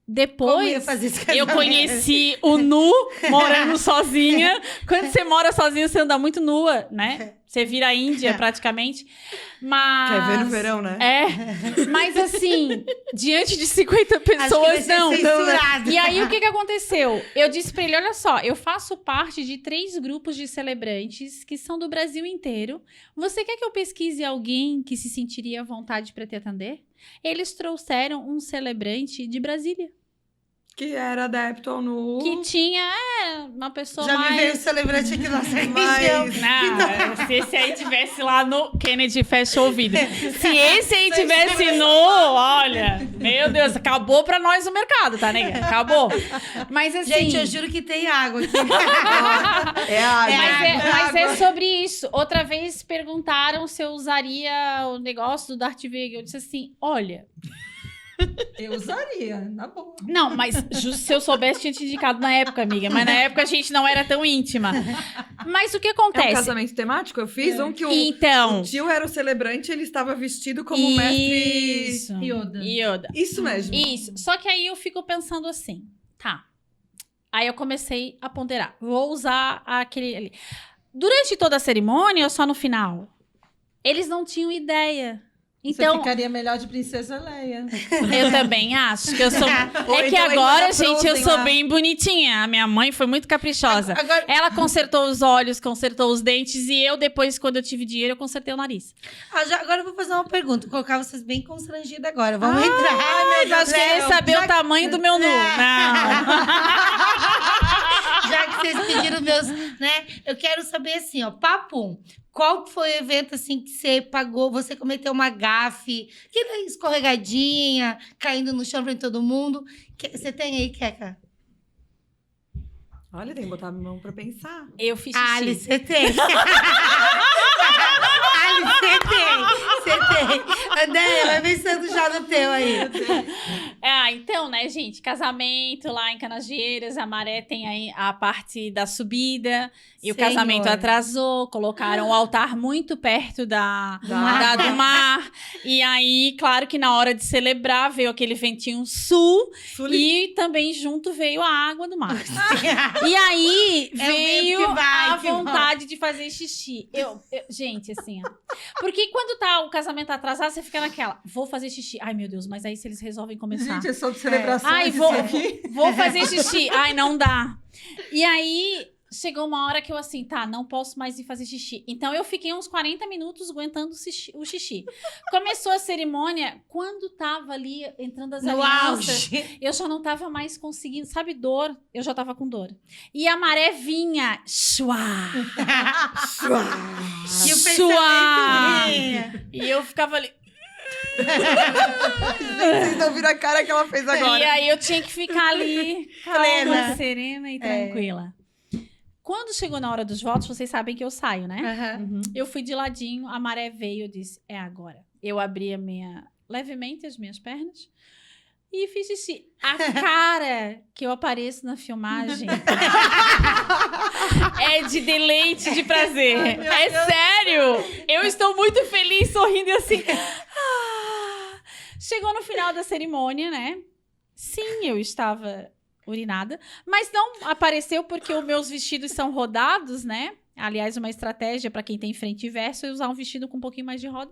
Depois, Como ia fazer esse eu casamento? conheci o nu morando sozinha. Quando você mora sozinha, você anda muito nua, né? Você vira Índia, praticamente. Mas... Quer ver no verão, né? Mas assim, diante de 50 pessoas, não. Censurado. E aí, o que aconteceu? Eu disse pra ele, olha só, eu faço parte de 3 grupos de celebrantes que são do Brasil inteiro. Você quer que eu pesquise alguém que se sentiria à vontade pra te atender? Eles trouxeram um celebrante de Brasília. Que era adepto ao nu. Que tinha, uma pessoa Já mais... me veio o celebrante aqui na nossa Mas- região. Não, se esse aí tivesse lá no Kennedy, fecha o ouvido. Se esse aí tivesse no... Olha, meu Deus, acabou pra nós o mercado, tá, nega? Acabou. Mas assim... Gente, eu juro que tem água aqui. É água. Mas é sobre isso. Outra vez perguntaram se eu usaria o negócio do Darth Vader. Eu disse assim, olha... Eu usaria, na boa. Não, mas se eu soubesse, tinha te indicado na época, amiga. Mas na época a gente não era tão íntima. Mas o que É acontece? um casamento temático? Eu fiz um que o Então... tio era o celebrante, ele estava vestido como um mestre... Isso. Yoda. Isso mesmo. Isso. Só que aí eu fico pensando assim, tá. Aí eu comecei a ponderar. Vou usar aquele ali. Durante toda a cerimônia ou só no final? Eles não tinham ideia. Então, Você ficaria melhor de Princesa Leia. eu também acho que eu sou... Ou É que então agora, ainda gente, eu Frozen sou lá. bem bonitinha. A minha mãe foi muito caprichosa. Agora, Ela consertou os olhos, consertou os dentes. E eu, depois, quando eu tive dinheiro, eu consertei o nariz. agora eu vou fazer uma pergunta. Vou colocar vocês bem constrangidas agora. Vamos entrar. Ai, meu Deus, querer saber o tamanho do meu nu. Não. Já que vocês pediram meus, né? Eu quero saber assim, ó, papum. Qual que foi o evento assim que você pagou, você cometeu uma gafe, que daí escorregadinha, caindo no chão pra todo mundo? Você tem aí, Keka? Olha, tem que botar a mão pra pensar. Eu fiz xixi. Ali, você tem. Ali, você tem. Andréia, vai pensando já no teu aí. Então, né, gente, casamento lá em Canageiras, a Maré tem aí a parte da subida, e o Senhor. casamento atrasou, colocaram o altar muito perto do mar, e aí, claro que na hora de celebrar, veio aquele ventinho sul, e também junto veio a água do mar. E aí, É o veio vento que vai, a que vai. vontade de fazer xixi. Gente, assim, ó. Porque quando tá o casamento atrasado, você fica naquela, vou fazer xixi. Ai, meu Deus, mas aí se eles resolvem começar? Gente, é sobre celebrações Ai, isso vou aqui. fazer xixi. Ai, não dá. E aí, chegou uma hora que eu assim, tá, não posso mais ir fazer xixi. Então, eu fiquei uns 40 minutos aguentando o xixi. Começou a cerimônia, quando tava ali, entrando as No alianças, auge. eu já não tava mais conseguindo, sabe, dor? Eu já tava com dor. E a Maré vinha, suá, E o suá. pensamento vinha. E eu ficava ali... Vocês não viram a cara que ela fez agora. E aí eu tinha que ficar ali, Plena. calma, serena e tranquila. Quando chegou na hora dos votos, vocês sabem que eu saio, né? Aham. Eu fui de ladinho, a Maré veio, eu disse, é agora. Eu abri levemente as minhas pernas e fiz xixi. A cara que eu apareço na filmagem é de deleite, de prazer. É sério! Eu estou muito feliz, sorrindo e assim... Chegou no final da cerimônia, né? Sim, eu estava urinada, mas não apareceu porque os meus vestidos são rodados, né? Aliás, uma estratégia para quem tem frente e verso é usar um vestido com um pouquinho mais de roda.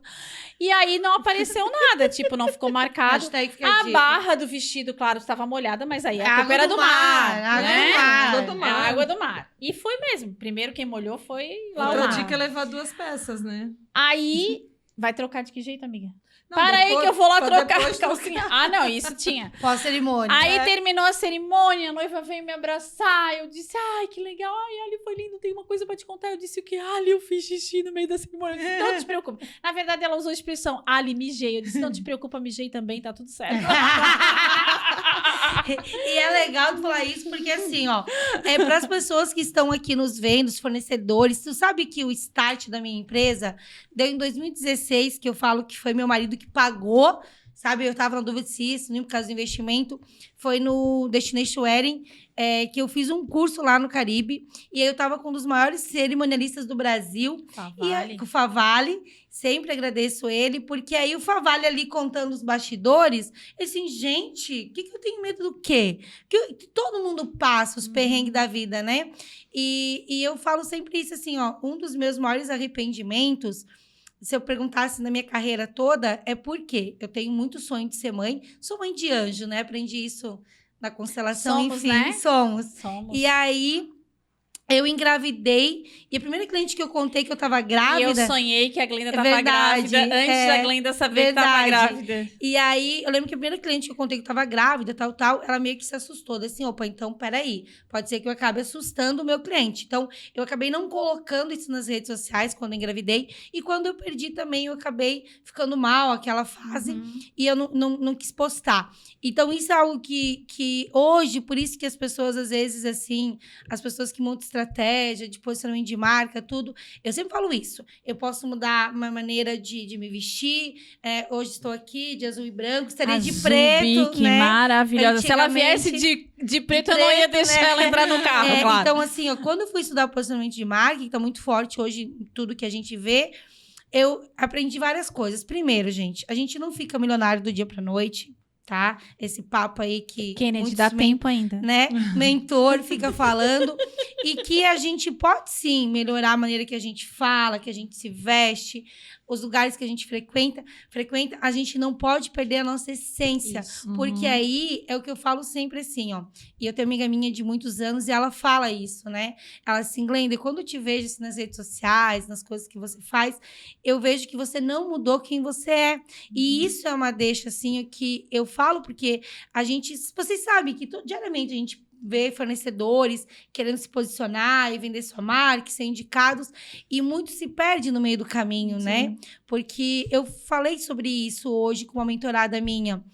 E aí não apareceu nada, tipo, não ficou marcado. Hashtag fica A dica. barra do vestido, claro, estava molhada, mas aí a Água culpa era do do mar, mar, água né? do mar. Água do mar. É a água do mar. E foi mesmo. Primeiro quem molhou foi lá o Outra mar. dica é levar 2 peças, né? Aí, vai trocar de que jeito, amiga? Não, Para aí depois- que eu vou lá pra trocar depois a calcinha. Ah, não, isso tinha. Pós-cerimônia. Aí terminou a cerimônia, a noiva veio me abraçar. Eu disse, ai, que legal. Ai, Ali, foi lindo, tem uma coisa pra te contar. Eu disse o quê? Ali, eu fiz xixi no meio da cerimônia. Eu disse, não te preocupa. Na verdade, ela usou a expressão, Ali, mijei. Eu disse, não te preocupa, mijei também, tá tudo certo. E é legal tu falar isso porque, assim, ó, para as pessoas que estão aqui nos vendo, os fornecedores, tu sabe que o start da minha empresa deu em 2016, que eu falo que foi meu marido que pagou, sabe? Eu tava na dúvida se isso, por causa do investimento. Foi no Destination Wedding, que eu fiz um curso lá no Caribe. E aí eu tava com um dos maiores cerimonialistas do Brasil. Favale. O Favale. Sempre agradeço ele, porque aí o Favale ali contando os bastidores, assim, gente, o que eu tenho medo do quê? Que todo mundo passa os perrengues da vida, né? E eu falo sempre isso, assim, ó, um dos meus maiores arrependimentos, se eu perguntasse na minha carreira toda, é porque eu tenho muito sonho de ser mãe. Sou mãe de anjo, né? Aprendi isso na constelação, Somos, enfim, né? somos. E E aí, eu engravidei, e a primeira cliente que eu contei que eu tava grávida... E eu sonhei que a Glenda tava verdade, grávida, antes da Glenda saber que tava grávida. E aí, eu lembro que a primeira cliente que eu contei que tava grávida, tal, ela meio que se assustou. Disse assim, opa, então, peraí, pode ser que eu acabe assustando o meu cliente. Então, eu acabei não colocando isso nas redes sociais quando eu engravidei, e quando eu perdi também, eu acabei ficando mal, aquela fase, e eu não quis postar. Então, isso é algo que hoje, por isso que as pessoas, às vezes, assim, as pessoas que montam estratégia, de posicionamento de marca, tudo, eu sempre falo isso. Eu posso mudar uma maneira de me vestir. Hoje estou aqui de azul e branco, estarei de preto, bique, né? maravilhosa. Se ela viesse Antigamente, de preto, eu não ia deixar ela entrar no carro, claro. Então, assim, ó, quando eu fui estudar posicionamento de marca, que está muito forte hoje em tudo que a gente vê, eu aprendi várias coisas. Primeiro, gente, a gente não fica milionário do dia para noite, tá? Esse papo aí que... Kennedy, dá tempo ainda. Né? Mentor fica falando. E que a gente pode, sim, melhorar a maneira que a gente fala, que a gente se veste, os lugares que a gente frequenta, a gente não pode perder a nossa essência. Isso. Porque aí é o que eu falo sempre assim, ó. E eu tenho uma amiga minha de muitos anos e ela fala isso, né? Ela assim, Glenda, quando eu te vejo assim, nas redes sociais, nas coisas que você faz, eu vejo que você não mudou quem você é. E isso é uma deixa, assim, que eu falo, porque a gente... Vocês sabem que diariamente a gente vê fornecedores querendo se posicionar e vender sua marca, ser indicados, e muito se perde no meio do caminho, né? Porque eu falei sobre isso hoje com uma mentorada minha.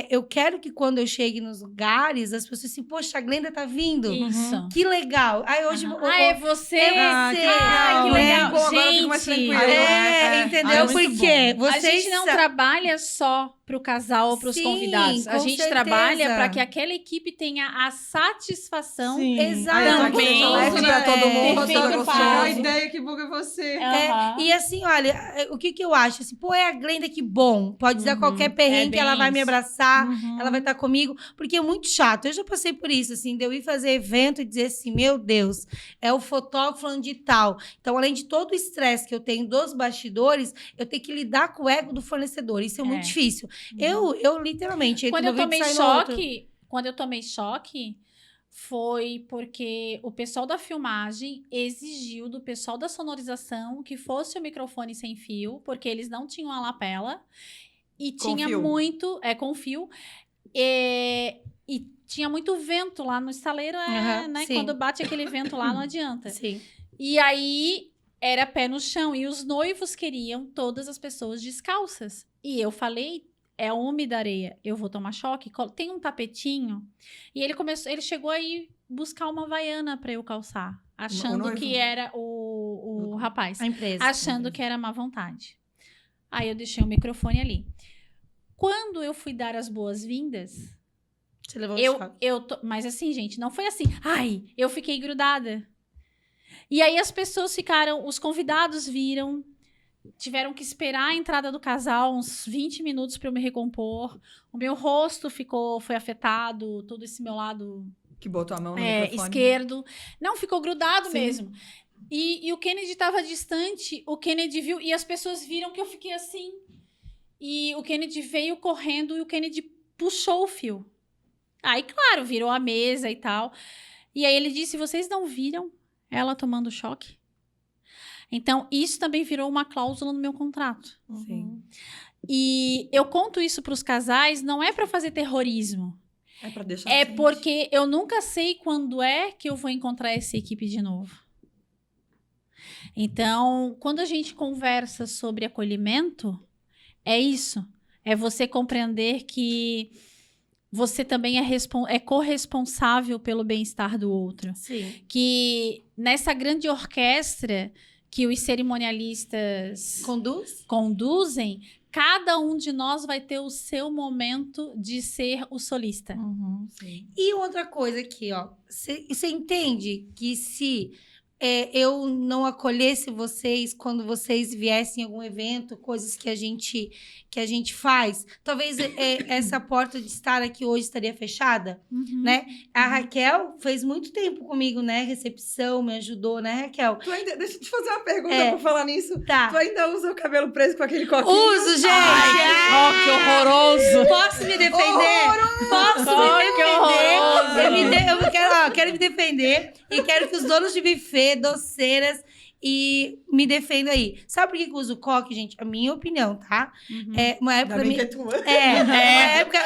Eu quero que quando eu chegue nos lugares, as pessoas assim, poxa, a Glenda tá vindo. Isso. Que legal. Aí hoje... é você. que legal. Bom, agora eu fico mais Gente. tranquila. Entendeu? Porque A gente não trabalha só pro casal ou pros convidados. A gente trabalha para que aquela equipe tenha a satisfação. Sim. Exato. Também. Pra todo mundo, perfeito, toda gostosa. A ideia que boa é você. E assim, olha, o que eu acho? Assim, pô, é a Glenda, que bom. Pode dizer qualquer perrengue, bem ela vai me isso. abraçar, ela vai estar comigo, porque é muito chato. Eu já passei por isso, assim, de eu ir fazer evento e dizer assim, meu Deus, é o fotógrafo falando de tal. Então, além de todo o estresse que eu tenho dos bastidores, eu tenho que lidar com o ego do fornecedor. Isso é muito difícil. Eu literalmente... Quando eu tomei choque, foi porque o pessoal da filmagem exigiu do pessoal da sonorização que fosse o microfone sem fio, porque eles não tinham a lapela. E tinha muito... com fio. E tinha muito vento lá no estaleiro, né? Sim. Quando bate aquele vento lá, não adianta. Sim. E aí, era pé no chão. E os noivos queriam todas as pessoas descalças. E eu falei... É úmida areia, eu vou tomar choque. Tem um tapetinho. E ele chegou aí buscar uma havaiana para eu calçar, achando que era o rapaz. A empresa. Achando que era má vontade. Aí eu deixei o microfone ali. Quando eu fui dar as boas-vindas, você levou choque. mas assim, gente, não foi assim. Ai, eu fiquei grudada. E aí as pessoas ficaram, os convidados viram, tiveram que esperar a entrada do casal uns 20 minutos para eu me recompor. O meu rosto foi afetado, todo esse meu lado que botou a mão no microfone. Esquerdo. Não, ficou grudado mesmo. E o Kennedy estava distante, o Kennedy viu, e as pessoas viram que eu fiquei assim. E o Kennedy veio correndo e o Kennedy puxou o fio. Aí, claro, virou a mesa e tal. E aí ele disse, vocês não viram ela tomando choque? Então, isso também virou uma cláusula no meu contrato. Sim. E eu conto isso para os casais, não é para fazer terrorismo. É para deixar porque eu nunca sei quando é que eu vou encontrar essa equipe de novo. Então, quando a gente conversa sobre acolhimento, é isso. É você compreender que você também é corresponsável pelo bem-estar do outro. Sim. Que nessa grande orquestra que os cerimonialistas conduzem, cada um de nós vai ter o seu momento de ser o solista. Sim. E outra coisa aqui, ó. Você entende que se eu não acolhesse vocês quando vocês viessem em algum evento, coisas que a gente faz, talvez essa porta de estar aqui hoje estaria fechada, né? A Raquel fez muito tempo comigo, né? Recepção, me ajudou, né, Raquel? Deixa eu te fazer uma pergunta por falar nisso. Tá. Tu ainda usa o cabelo preso com aquele coquinho? Uso, gente! Que horroroso! Posso me defender? Posso me defender? Eu quero me defender e quero que os donos de buffet, doceiras me defendam aí. Sabe por que eu uso coque, gente? A minha opinião, tá? Uma época da minha...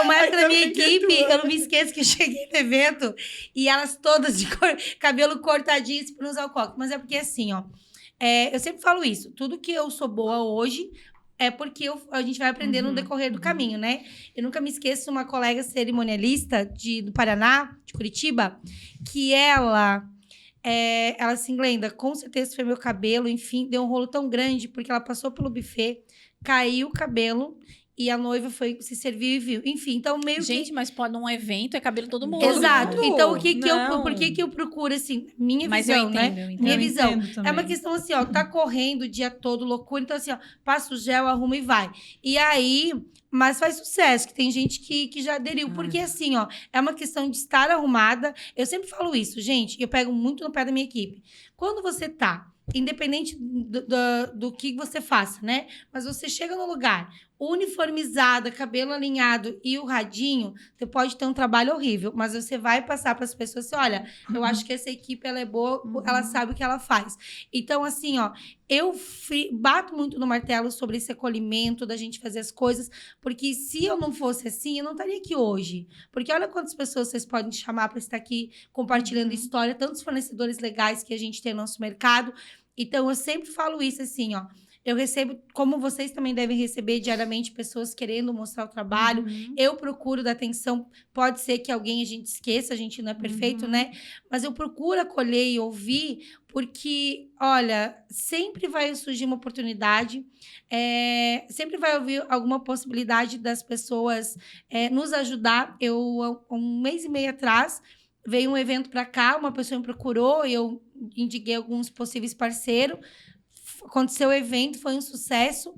Uma época da minha equipe, eu não me esqueço que eu cheguei no evento e elas todas de cabelo cortadinho para não usar o coque. Mas é porque assim, ó, eu sempre falo isso. Tudo que eu sou boa hoje é porque a gente vai aprender no decorrer do caminho, né? Eu nunca me esqueço de uma colega cerimonialista do Paraná, de Curitiba, que ela assim, Glenda, com certeza foi meu cabelo, enfim, deu um rolo tão grande, porque ela passou pelo buffet, caiu o cabelo, e a noiva foi se servir e viu. Enfim, então meio Gente, mas pode num evento, é cabelo todo mundo. Exato. Então, Não. por que eu procuro, assim, minha Mas visão, eu entendo, né? eu entendo. Minha Eu visão. entendo também. É uma questão assim, ó, tá correndo o dia todo, loucura, então assim, ó, passa o gel, arruma e vai. E aí, mas faz sucesso, que tem gente que já aderiu. Porque assim, ó, é uma questão de estar arrumada. Eu sempre falo isso, gente, eu pego muito no pé da minha equipe. Quando você tá, independente do que você faça, né? Mas você chega no lugar uniformizada, cabelo alinhado e o radinho, você pode ter um trabalho horrível, mas você vai passar para as pessoas assim, olha, eu acho que essa equipe ela é boa, ela sabe o que ela faz. Então, assim, ó, eu bato muito no martelo sobre esse acolhimento da gente fazer as coisas, porque se eu não fosse assim, eu não estaria aqui hoje. Porque olha quantas pessoas vocês podem chamar para estar aqui compartilhando história, tantos fornecedores legais que a gente tem no nosso mercado. Então, eu sempre falo isso assim, ó, eu recebo, como vocês também devem receber diariamente, pessoas querendo mostrar o trabalho. Eu procuro dar atenção. Pode ser que alguém a gente esqueça, a gente não é perfeito, né? Mas eu procuro acolher e ouvir, porque, olha, sempre vai surgir uma oportunidade, sempre vai haver alguma possibilidade das pessoas nos ajudar. Eu, há um mês e meio atrás, veio um evento para cá, uma pessoa me procurou, eu indiquei alguns possíveis parceiros. Aconteceu o evento, foi um sucesso.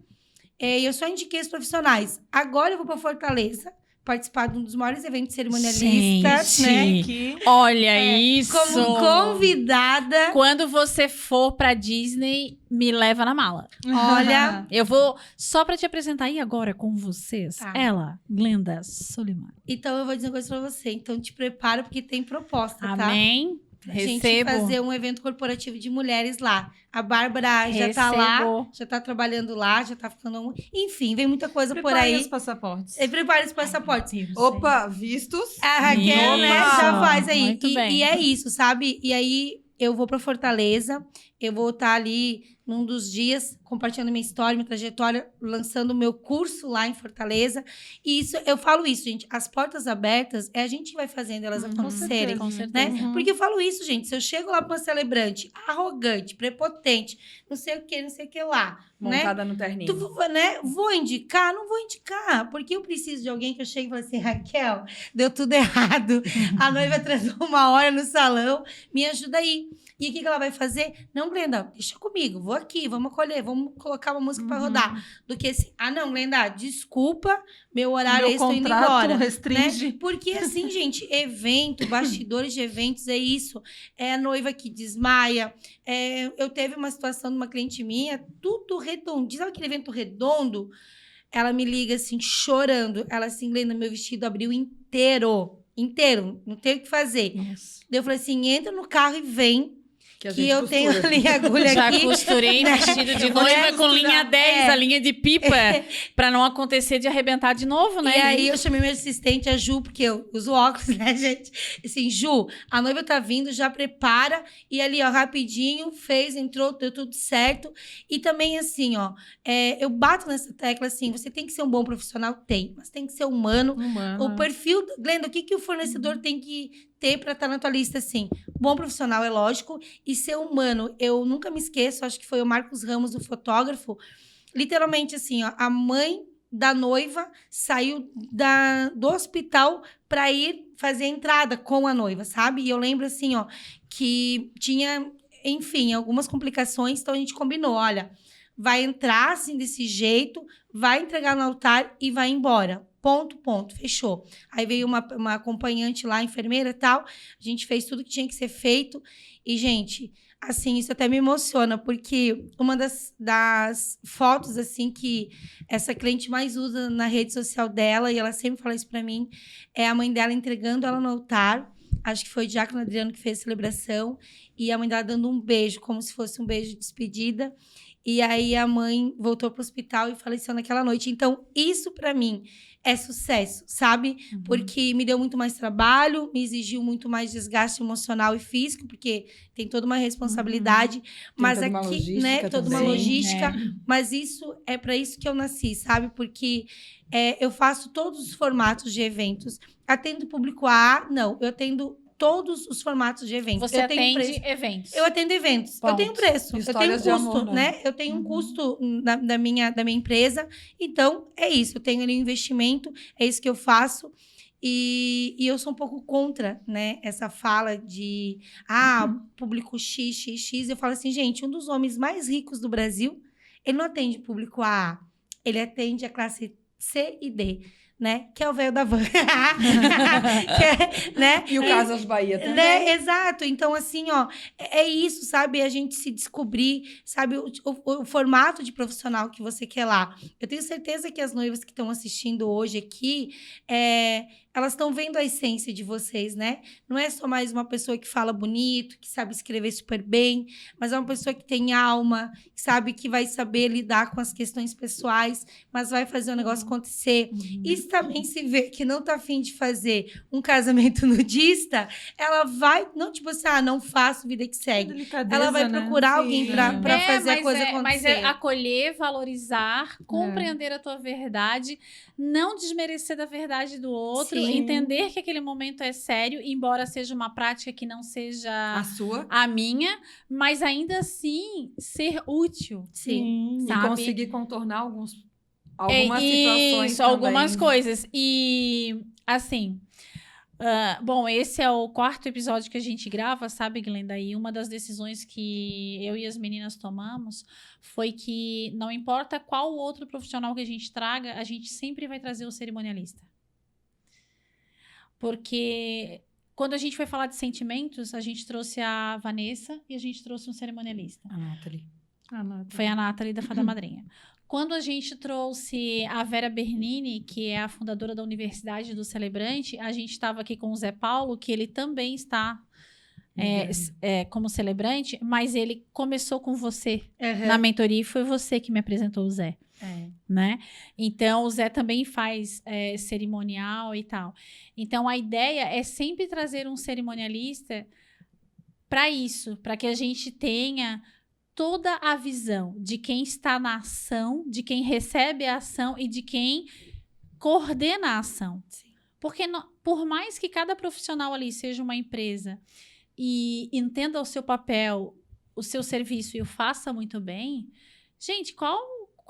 E eu só indiquei os profissionais. Agora eu vou para Fortaleza participar de um dos maiores eventos cerimonialistas, Gente, né? Olha isso! Como convidada. Quando você for pra Disney, me leva na mala. Olha, Eu vou só pra te apresentar. E agora com vocês, Tá. ela, Glenda Soliman. então eu vou dizer uma coisa para você. Então te prepara porque tem proposta, tá? Amém? Pra gente Recebo. fazer um evento corporativo de mulheres lá. A Bárbara já tá lá, já tá trabalhando lá, já tá ficando... Enfim, vem muita coisa por Prepare aí. os passaportes. E prepare os passaportes. Opa, vistos. A Raquel, né, já faz aí. Muito bem. E é isso, sabe? E aí, eu vou pra Fortaleza, eu vou estar ali num dos dias, compartilhando minha história, minha trajetória, lançando o meu curso lá em Fortaleza. E isso, eu falo isso, gente, as portas abertas, a gente que vai fazendo elas acontecerem. Com certeza. Né? Porque eu falo isso, gente, se eu chego lá pra uma celebrante arrogante, prepotente, não sei o que lá, né? Montada no terninho. Né? Vou indicar? Não vou indicar, porque eu preciso de alguém que eu chegue e fale assim, Raquel, deu tudo errado, a noiva atrasou 1 hora no salão, me ajuda aí. E o que ela vai fazer? Não, Glenda, deixa comigo, vou aqui, vamos acolher, vamos colocar uma música pra rodar. Do que assim, não, Glenda, desculpa, meu horário é esse, tô indo embora. Restringe. Né? Porque assim, gente, evento, bastidores de eventos, é isso. É a noiva que desmaia. Eu teve uma situação de uma cliente minha, tudo redondinho. Sabe aquele evento redondo? Ela me liga assim, chorando. Ela assim, Glenda, meu vestido abriu inteiro. Inteiro, não tem o que fazer. Nossa. Daí eu falei assim, entra no carro e vem. a Que gente eu costura. tenho ali a agulha Já aqui. costurei vestido de Eu vou noiva com costurar. linha 10, a linha de pipa, pra não acontecer de arrebentar de novo, né? E aí eu chamei minha assistente, a Ju, porque eu uso óculos, né, gente? Assim, Ju, a noiva tá vindo, já prepara. E ali, ó, rapidinho, fez, entrou, deu tudo certo. E também, assim, ó, eu bato nessa tecla, assim, você tem que ser um bom profissional? Tem. Mas tem que ser humano. O perfil... Glenda, o que o fornecedor tem que ter para estar na tua lista, assim? Bom profissional, é lógico. E ser humano. Eu nunca me esqueço, acho que foi o Marcos Ramos, o fotógrafo. Literalmente, assim, ó, a mãe da noiva saiu do hospital para ir fazer a entrada com a noiva, sabe? E eu lembro assim, ó, que tinha, enfim, algumas complicações, então a gente combinou, olha, vai entrar assim desse jeito, vai entregar no altar e vai embora. Ponto, fechou. Aí veio uma acompanhante lá, enfermeira e tal, a gente fez tudo que tinha que ser feito e, gente, assim, isso até me emociona, porque uma das fotos, assim, que essa cliente mais usa na rede social dela, e ela sempre fala isso pra mim, é a mãe dela entregando ela no altar, acho que foi o Diácono Adriano que fez a celebração, e a mãe dela dando um beijo, como se fosse um beijo de despedida, e aí a mãe voltou pro hospital e faleceu naquela noite. Então, isso pra mim é sucesso, sabe? Porque me deu muito mais trabalho, me exigiu muito mais desgaste emocional e físico, porque tem toda uma responsabilidade, mas toda aqui, né, toda uma logística, mas isso é para isso que eu nasci, sabe? Porque eu faço todos os formatos de eventos. Atendo público A, não, eu atendo todos os formatos de eventos. Você atende eventos. Eu atendo eventos. Eu tenho preço. Histórias eu tenho custo, de amor, né? Eu tenho um custo da minha empresa. Então, é isso. Eu tenho ali um investimento. É isso que eu faço. E eu sou um pouco contra, né? Essa fala de... público X. Eu falo assim, gente, um dos homens mais ricos do Brasil, ele não atende público A. Ele atende a classe C e D. Né? Que é o velho da van. Né? E o Casas Bahia também. Né? Exato. Então, assim, ó, é isso, sabe? A gente se descobrir, sabe? O formato de profissional que você quer lá. Eu tenho certeza que as noivas que estão assistindo hoje aqui, elas estão vendo a essência de vocês, né? Não é só mais uma pessoa que fala bonito, que sabe escrever super bem, mas é uma pessoa que tem alma, que sabe que vai saber lidar com as questões pessoais, mas vai fazer o negócio acontecer. Isso também se vê que não tá afim de fazer um casamento nudista, ela vai, não tipo assim, não faço, vida que segue. Ela vai procurar alguém pra fazer a coisa acontecer. Mas é acolher, valorizar, compreender a tua verdade, não desmerecer da verdade do outro, entender que aquele momento é sério, embora seja uma prática que não seja a minha, mas ainda assim ser útil. Sim. Sabe? E conseguir contornar algumas situações isso, algumas coisas. E, assim... bom, esse é o 4º episódio que a gente grava, sabe, Glenda? E uma das decisões que eu e as meninas tomamos foi que não importa qual outro profissional que a gente traga, a gente sempre vai trazer o cerimonialista. Porque quando a gente foi falar de sentimentos, a gente trouxe a Vanessa e a gente trouxe um cerimonialista. A Nathalie. Foi a Nathalie da Fada Madrinha. Quando a gente trouxe a Vera Bernini, que é a fundadora da Universidade do Celebrante, a gente estava aqui com o Zé Paulo, que ele também está como celebrante, mas ele começou com você na mentoria e foi você que me apresentou o Zé. Né? Então, o Zé também faz cerimonial e tal. Então, a ideia é sempre trazer um cerimonialista para isso, para que a gente tenha toda a visão de quem está na ação, de quem recebe a ação e de quem coordena a ação. Sim. Porque por mais que cada profissional ali seja uma empresa e entenda o seu papel, o seu serviço e o faça muito bem, gente, qual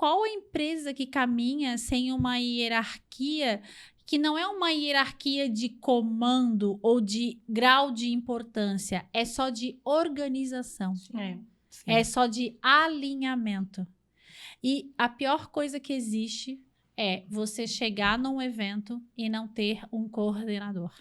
a empresa que caminha sem uma hierarquia que não é uma hierarquia de comando ou de grau de importância, é só de organização. Sim. É só de alinhamento. E a pior coisa que existe é você chegar num evento e não ter um coordenador.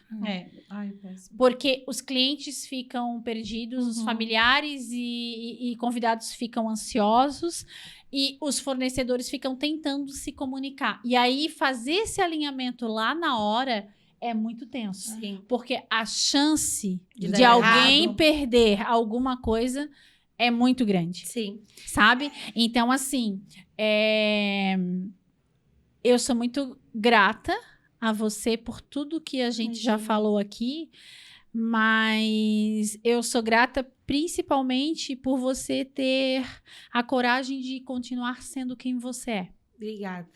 Porque os clientes ficam perdidos, os familiares e convidados ficam ansiosos e os fornecedores ficam tentando se comunicar. E aí, fazer esse alinhamento lá na hora é muito tenso. Sim. Porque a chance de alguém perder alguma coisa é muito grande. Sim. Sabe? Então, assim, eu sou muito grata a você por tudo que a gente já falou aqui, mas eu sou grata principalmente por você ter a coragem de continuar sendo quem você é. Obrigada.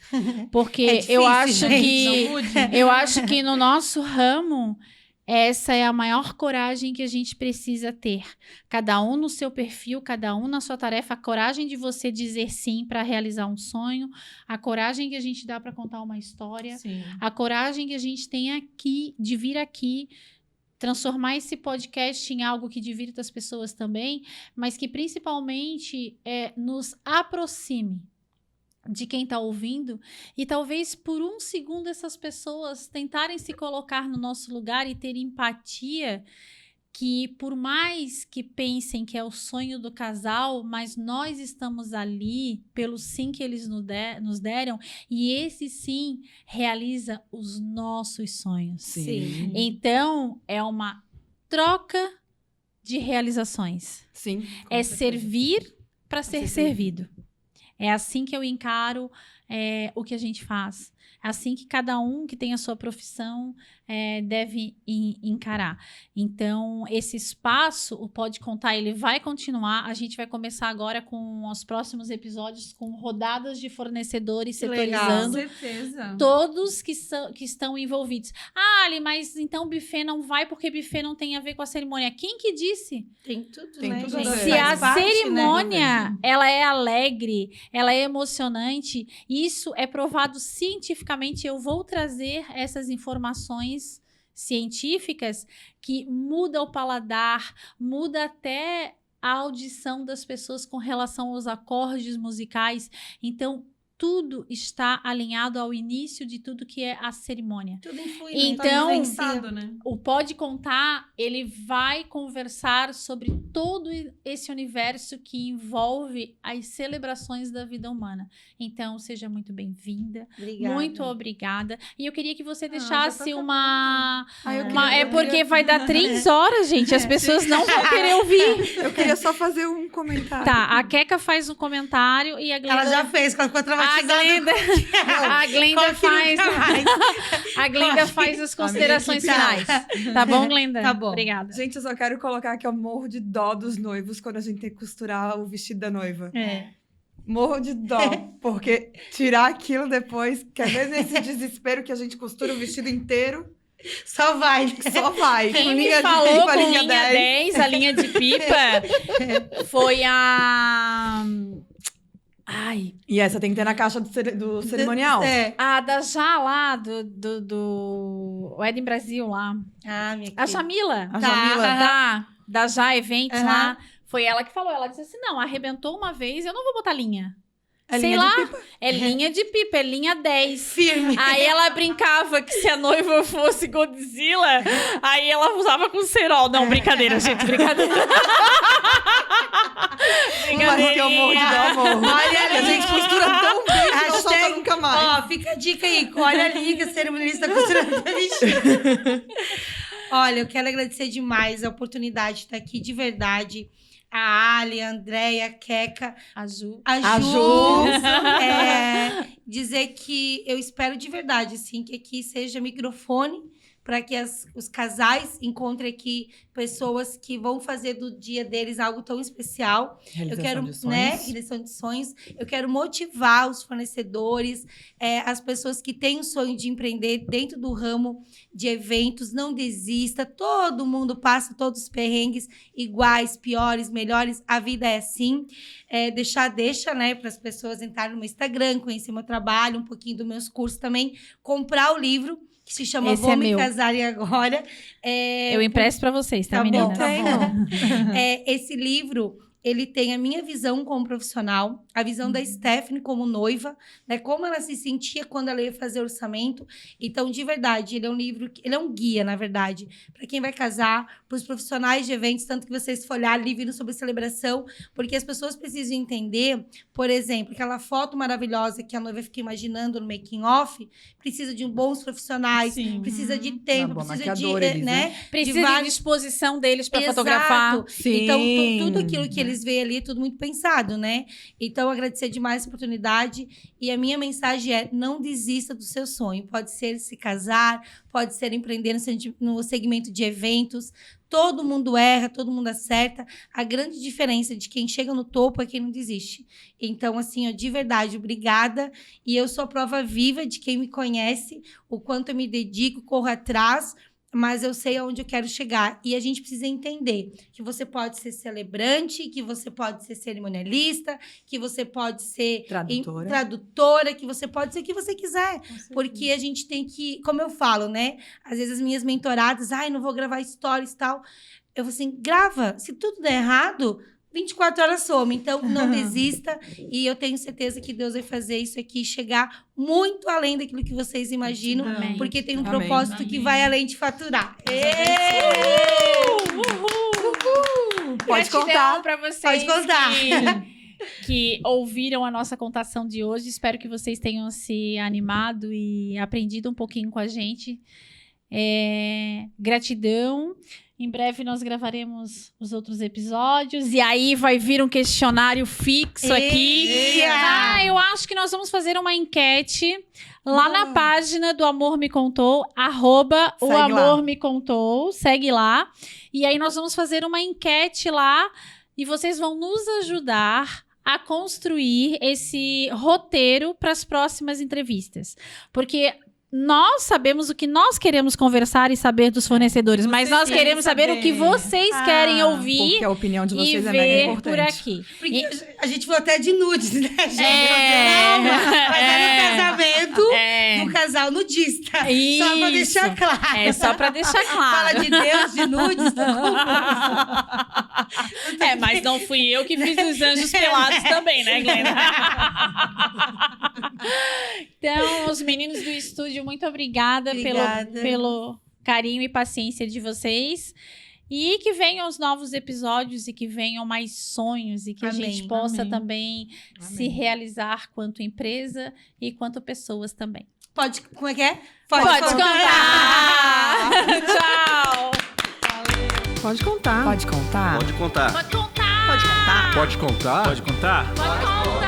Porque É difícil, eu acho que no nosso ramo Essa é a maior coragem que a gente precisa ter. Cada um no seu perfil, cada um na sua tarefa. A coragem de você dizer sim para realizar um sonho. A coragem que a gente dá para contar uma história. Sim. A coragem que a gente tem aqui, de vir aqui, transformar esse podcast em algo que divirta as pessoas também, mas que principalmente nos aproxime de quem está ouvindo, e talvez por um segundo essas pessoas tentarem se colocar no nosso lugar e ter empatia, que por mais que pensem que é o sonho do casal, mas nós estamos ali pelo sim que eles nos deram, e esse sim realiza os nossos sonhos. Sim. Então, é uma troca de realizações. Sim. É servir para ser servido. É assim que eu encaro o que a gente faz. É assim que cada um que tem a sua profissão deve encarar. Então, esse espaço, o Pode Contar, ele vai continuar. A gente vai começar agora com os próximos episódios, com rodadas de fornecedores setorizando. Com certeza. Todos que estão envolvidos. Ah, Ali, mas então buffet não vai porque buffet não tem a ver com a cerimônia. Quem que disse? Tem tudo, Tem né, tudo a gente? ver. Se Faz a parte, né, cerimônia, ela é alegre, ela é emocionante, isso é provado cientificamente. Eu vou trazer essas informações científicas que muda o paladar, muda até a audição das pessoas com relação aos acordes musicais. Então, tudo está alinhado ao início de tudo que é a cerimônia. Tudo influi, Então, né? Pensado, né? O Pode Contar, ele vai conversar sobre todo esse universo que envolve as celebrações da vida humana. Então, seja muito bem-vinda. Obrigada. Muito obrigada. E eu queria que você já deixasse tá uma... eu É porque vai dar 3 horas, gente. As pessoas não vão querer ouvir. Eu queria só fazer um comentário. Tá, a Queca faz um comentário e a Glenda... Ela já fez, ela ficou A traumatizada. Glenda faz... mais. A Glenda faz as considerações Tá. finais. Tá bom, Glenda? Tá bom. Obrigada. Gente, eu só quero colocar que eu morro de dó dos noivos quando a gente tem que costurar o vestido da noiva. Morro de dó, porque tirar aquilo depois, que às vezes nesse desespero que a gente costura o vestido inteiro, Só vai. só vai. Quem Com me linha de falou pipa, com linha linha 10, a linha de pipa, foi a... Ai, E essa tem que ter na caixa do cerimonial. É. a da Já lá, do Eden Brasil lá. Ah, minha A querida. Jamila. A Tá. Jamila. Da Já Eventos Aham. lá. Foi ela que falou. Ela disse assim, não, arrebentou uma vez, eu não vou botar linha. É Sei linha de lá, pipa. é linha de pipa, é linha 10. Firme. Aí ela brincava que se a noiva fosse Godzilla, aí ela usava com cerol. Não, brincadeira, gente, brincadeira. Mas que eu morro de dó, morro. Olha A ali. gente costura tão bem que não Hashtag- solta nunca mais. Ó, fica a dica aí. Olha ali que a cerimonialista tá costurando o vestido. Olha, eu quero agradecer demais a oportunidade de estar aqui, de verdade. A Ali, a Andréia, a Queca, A Ju. a A Ju. Ju. Dizer que eu espero de verdade, assim, que aqui seja microfone para que os casais encontrem aqui pessoas que vão fazer do dia deles algo tão especial. Eu quero, né, realização de sonhos. Eu quero motivar os fornecedores, as pessoas que têm o sonho de empreender dentro do ramo de eventos. Não desista. Todo mundo passa todos os perrengues iguais, piores, melhores. A vida é assim. Deixa, né, para as pessoas entrarem no meu Instagram, conhecer meu trabalho, um pouquinho dos meus cursos também, comprar o livro que se chama Esse Vou é Me meu. Casar e Agora. Eu empresto pra vocês, tá, Tá bom, meninas? tá bom. Esse livro, ele tem a minha visão como profissional, a visão da Stephanie como noiva, né? Como ela se sentia quando ela ia fazer o orçamento. Então, de verdade, ele é um livro, ele é um guia, na verdade, para quem vai casar, para os profissionais de eventos, tanto que vocês for olhar ali, vindo sobre celebração, porque as pessoas precisam entender, por exemplo, aquela foto maravilhosa que a noiva fica imaginando no making off, precisa de bons profissionais, Sim. precisa de tempo, Uma boa precisa de, maquiadora, eles, né? Precisa de vários- disposição deles pra Exato. fotografar. Sim. Então, tudo aquilo que eles veem ali é tudo muito pensado, né? Então, agradecer demais a oportunidade. E a minha mensagem é: não desista do seu sonho. Pode ser se casar, pode ser empreender no segmento de eventos. Todo mundo erra, todo mundo acerta. A grande diferença de quem chega no topo é quem não desiste. Então, assim, de verdade, obrigada. E eu sou a prova viva de quem me conhece, o quanto eu me dedico, corro atrás. mas eu sei aonde eu quero chegar. E a gente precisa entender que você pode ser celebrante, que você pode ser cerimonialista, que você pode ser tradutora, que você pode ser o que você quiser. Porque a gente tem que, como eu falo, né? Às vezes as minhas mentoradas, não vou gravar stories e tal. Eu falo assim, grava. Se tudo der errado, 24 horas some. Então, não desista. E eu tenho certeza que Deus vai fazer isso aqui chegar muito além daquilo que vocês imaginam. Amém. Porque tem um propósito que vai além de faturar. Pode contar. Para vocês. Pode contar. Que ouviram a nossa contação de hoje. Espero que vocês tenham se animado e aprendido um pouquinho com a gente. Gratidão. Em breve nós gravaremos os outros episódios. E aí vai vir um questionário fixo aqui. Eu acho que nós vamos fazer uma enquete lá na página do Amor Me Contou, @ o Amor Me Contou. Segue lá. E aí nós vamos fazer uma enquete lá. E vocês vão nos ajudar a construir esse roteiro para as próximas entrevistas. Porque nós sabemos o que nós queremos conversar e saber dos fornecedores, mas nós queremos saber o que vocês querem ouvir. Porque a opinião de vocês e é ver mega importante. por aqui. Porque a gente falou até de nudes, né, gente? Mas no casamento, no casal nudista. Isso. Só pra deixar claro. Só pra deixar claro. Fala de Deus, de nudes. Mas não fui eu que fiz os anjos pelados também, né, Glenda? Então, os meninos do estúdio, muito obrigada. Pelo carinho e paciência de vocês. E que venham os novos episódios e que venham mais sonhos e que a gente possa também se realizar quanto empresa e quanto pessoas também. Como é que é? Pode contar! Tchau! Pode contar. Pode contar. Pode contar. Pode contar! Pode contar. Pode contar? Pode contar!